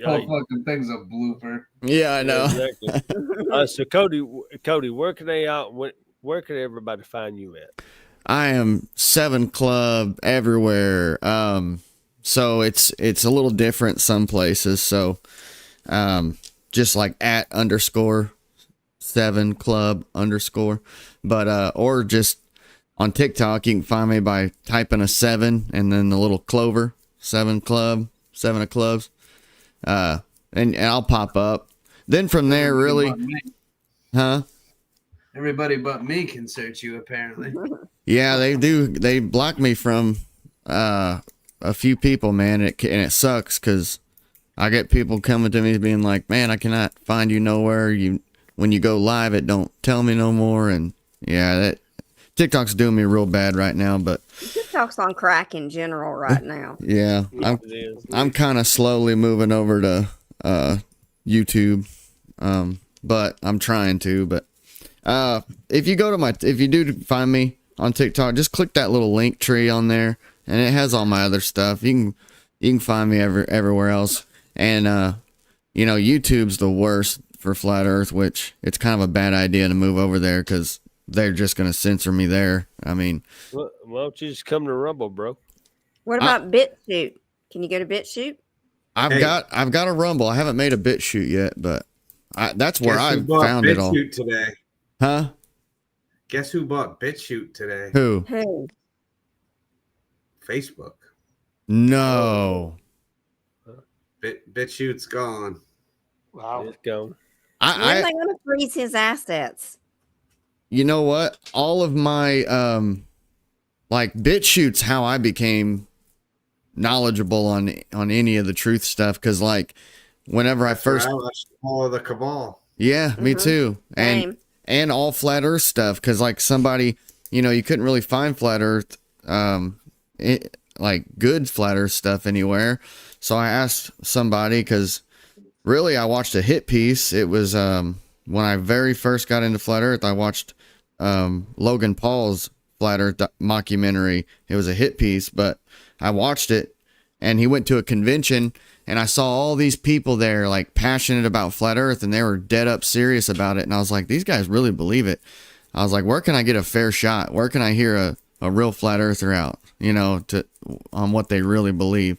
whole fucking thing's a blooper. Yeah, I know. Exactly. So Cody, where can everybody find you at? I am 7 Club everywhere. So it's a little different some places. So, just like @_7 Club _, but or just on TikTok, you can find me by typing a 7 and then the little clover, 7 Club, 7 of clubs, and I'll pop up. Then from there, really, huh? Everybody but me can search you, apparently. Yeah, they do. They block me from a few people, man, and it sucks because I get people coming to me being like, "Man, I cannot find you nowhere. When you go live, it don't tell me no more." And yeah, that TikTok's doing me real bad right now. But TikTok's on crack in general right now. Yeah, I'm kind of slowly moving over to YouTube, but I'm trying to. But if you do find me on TikTok, just click that little link tree on there, and it has all my other stuff. You can find me everywhere else. And YouTube's the worst for Flat Earth, which it's kind of a bad idea to move over there because they're just gonna censor me there. I mean, well, why don't you just come to Rumble, bro? What about BitChute? Can you go to BitChute? I've got a Rumble. I haven't made a BitChute yet, but that's where I found it all. Today. Huh? Guess who bought BitChute today? Who? Facebook. No. BitChute's gone. Wow. It's gone. When are they going to freeze his assets? You know what? All of my BitChute's how I became knowledgeable on any of the truth stuff, because whenever I first watched all of the Cabal. Yeah, me too. And all Flat Earth stuff, because somebody, you couldn't really find Flat Earth good Flat Earth stuff anywhere. So I asked somebody, because really I watched a hit piece. It was when I very first got into Flat Earth, I watched Logan Paul's Flat Earth mockumentary. It was a hit piece, but I watched it, and he went to a convention, and I saw all these people there passionate about Flat Earth, and they were dead up serious about it. And I was like, these guys really believe it. I was like, where can I get a fair shot? Where can I hear a real Flat Earther out, on what they really believe?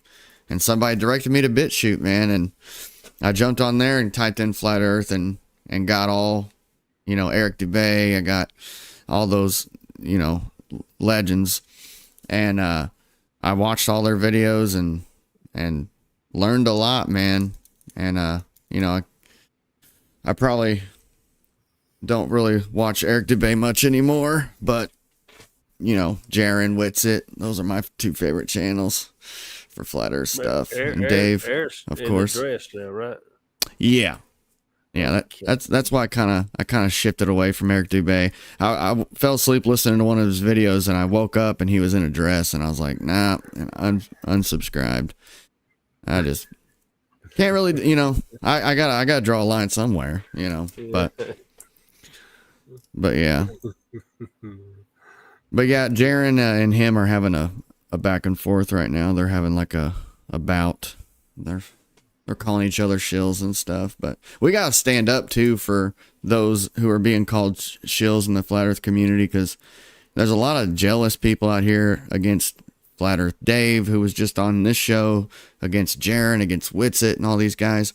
And somebody directed me to BitChute, man. And I jumped on there and typed in Flat Earth and got all, Eric Dubay. I got all those, legends. And I watched all their videos and learned a lot, man. And, I probably don't really watch Eric Dubay much anymore, but, Jaron, Witsit, those are my 2 favorite channels for Flat Earth stuff. And Dave, of course. Now, right? Yeah. That's why I kind of shifted away from Eric Dubay. I fell asleep listening to one of his videos, and I woke up and he was in a dress, and I was like, nah, and unsubscribed. I just can't really, I gotta draw a line somewhere, but yeah. But yeah, Jaron and him are having a back and forth right now. They're having a bout. They're calling each other shills and stuff. But we gotta stand up too for those who are being called shills in the Flat Earth community, because there's a lot of jealous people out here against Flat Earth Dave, who was just on this show, against Jaron, against Witsit, and all these guys.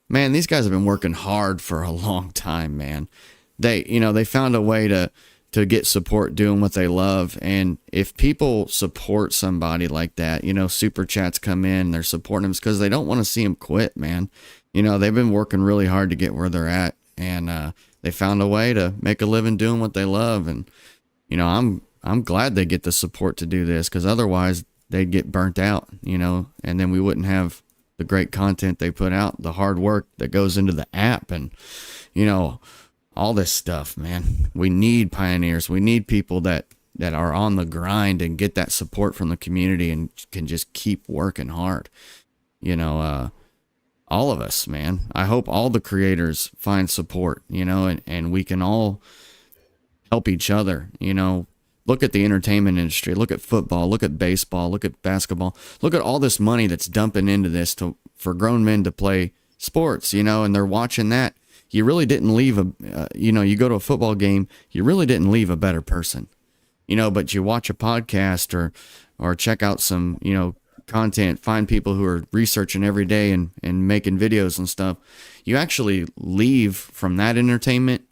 Man, these guys have been working hard for a long time, man. They found a way to get support doing what they love. And if people support somebody like that, super chats come in, they're supporting them because they don't want to see them quit, man. They've been working really hard to get where they're at, and they found a way to make a living doing what they love. And, I'm glad they get the support to do this, because otherwise they'd get burnt out, and then we wouldn't have the great content they put out, the hard work that goes into the app, and, all this stuff, man. We need pioneers. We need people that are on the grind and get that support from the community and can just keep working hard. All of us, man. I hope all the creators find support, and we can all help each other, Look at the entertainment industry. Look at football. Look at baseball. Look at basketball. Look at all this money that's dumping into this for grown men to play sports, and they're watching that. You really didn't leave you go to a football game, you really didn't leave a better person, but you watch a podcast or check out some, content, find people who are researching every day and making videos and stuff. You actually leave from that entertainment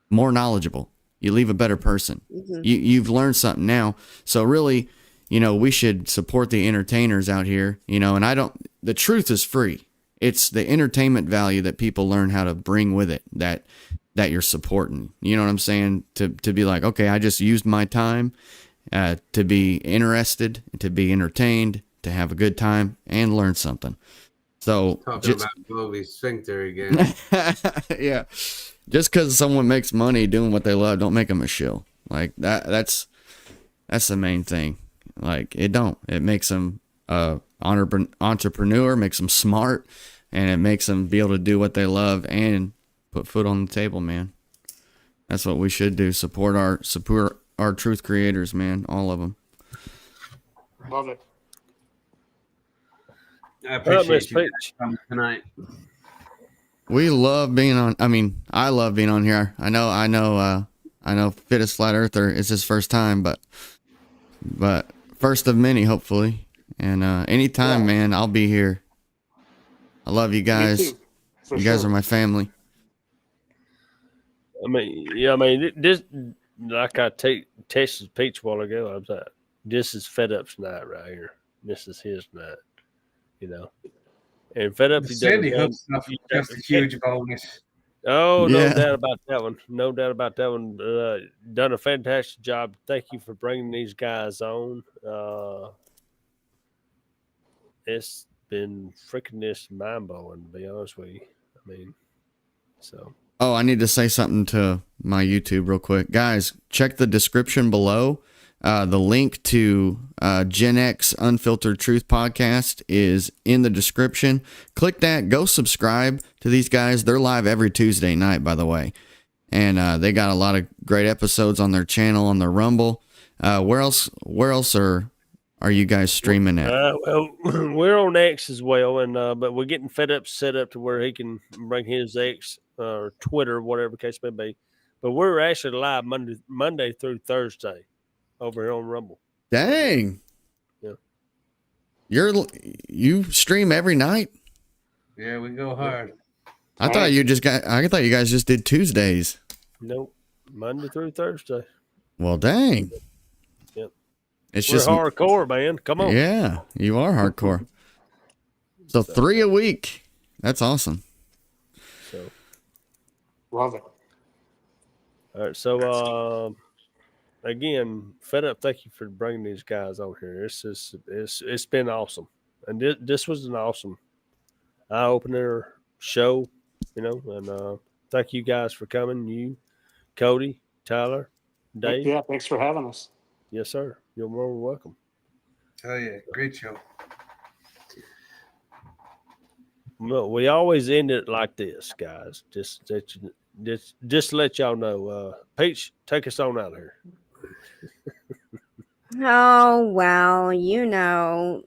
more knowledgeable. You leave a better person. Mm-hmm. You've learned something now. So really, we should support the entertainers out here, and the truth is free. It's the entertainment value that people learn how to bring with it that you're supporting. You know what I'm saying? To be like, okay, I just used my time to be interested, to be entertained, to have a good time and learn something. So talking about Bobby's sphincter again. Yeah. Just because someone makes money doing what they love, don't make them a shill. Like that's the main thing. Like it makes them entrepreneur, makes them smart, and it makes them be able to do what they love and put food on the table, man. That's what we should do. Support our truth creators, man. All of them. Love it. I appreciate you coming tonight. We love being on. I mean, I love being on here. I know. Fittest Flat Earther is his first time, but first of many, hopefully. And anytime, man, I'll be here. I love you guys. You guys are my family. This, like I texted Peach a while ago, I was like, this is Fed Up's night right here. This is his night, And Fed Up, Sandy Hook stuff is just a huge bonus. Oh, no doubt about that one. No doubt about that one. Done a fantastic job. Thank you for bringing these guys on. It's been freaking just mind-blowing, to be honest with you. Oh, I need to say something to my YouTube real quick. Guys, check the description below. The link to GENX Unfiltered Truth Podcast is in the description. Click that. Go subscribe to these guys. They're live every Tuesday night, by the way. And they got a lot of great episodes on their channel, on their Rumble. Where else are you guys streaming at? Well, we're on X as well, and but we're getting Fed Up set up to where he can bring his X or Twitter, whatever the case may be. But we're actually live Monday through Thursday over here on Rumble. Dang. Yeah. You stream every night? Yeah, we go hard. I thought you guys just did Tuesdays. Nope. Monday through Thursday. Well, dang. Yep. We're just hardcore, man. Come on. Yeah, you are hardcore. So 3 a week. That's awesome. So love it. All right. So again, Fed Up, thank you for bringing these guys on here. It's been awesome. And this was an awesome eye-opener show, and thank you guys for coming. You, Cody, Tyler, Dave. Yeah, thanks for having us. Yes, sir. You're more than welcome. Oh yeah, great show. Well, we always end it like this, guys. Just to let y'all know. Peach, take us on out of here. Oh, well, the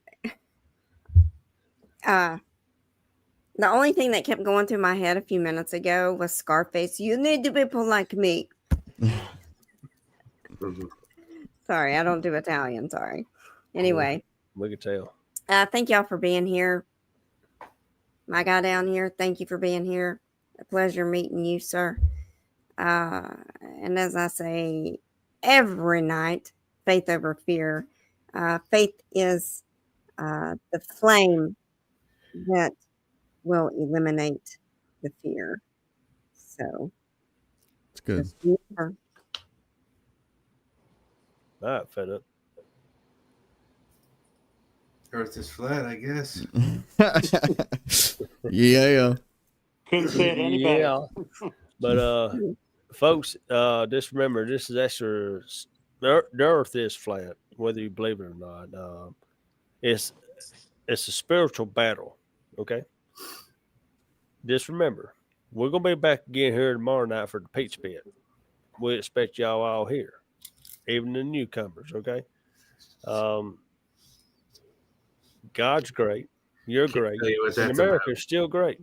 only thing that kept going through my head a few minutes ago was Scarface. You need to be like me. Sorry, I don't do Italian. Sorry. Anyway. We could tell. Thank y'all for being here. My guy down here, thank you for being here. A pleasure meeting you, sir. And as I say every night, faith over fear. Faith is the flame that will eliminate the fear. So it's good. All right, Fed Up. Earth is flat, I guess. Yeah. Couldn't say it any better. Yeah. But folks, just remember, this is actually the Earth is flat, whether you believe it or not. It's a spiritual battle. Okay. Just remember, we're gonna be back again here tomorrow night for the Peach Pit. We expect y'all all here. even the newcomers. Okay. God's great. You're great. And America's still great.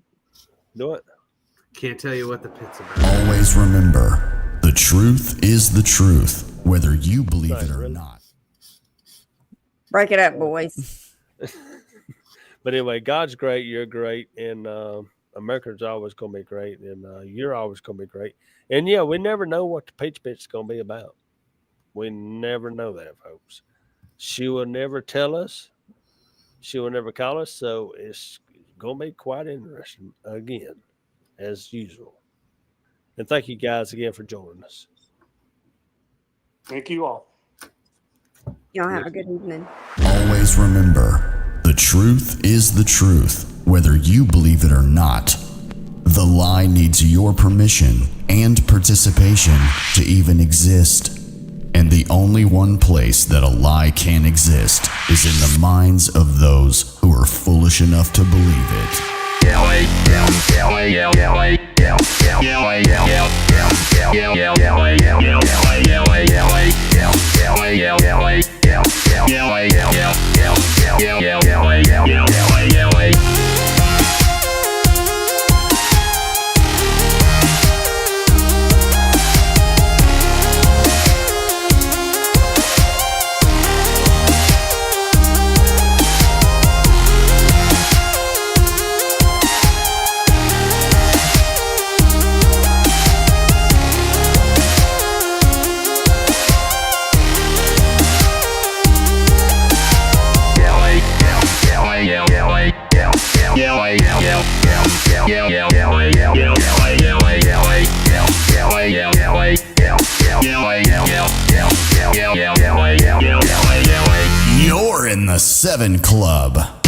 Do it. Can't tell you what the pit's about. Always remember, the truth is the truth, whether you believe it or not. Break it up, boys. But anyway, God's great. You're great. And America's always going to be great. And you're always going to be great. And yeah, we never know what the Peach Bitch is going to be about. We never know that, folks. She will never tell us. She will never call us. So it's going to be quite interesting again, as usual. And thank you guys again for joining us. Thank you all. Y'all have a good evening. Always remember, the truth is the truth, whether you believe it or not. The lie needs your permission and participation to even exist. And the only one place that a lie can exist is in the minds of those who are foolish enough to believe it. You're in the 7 Club.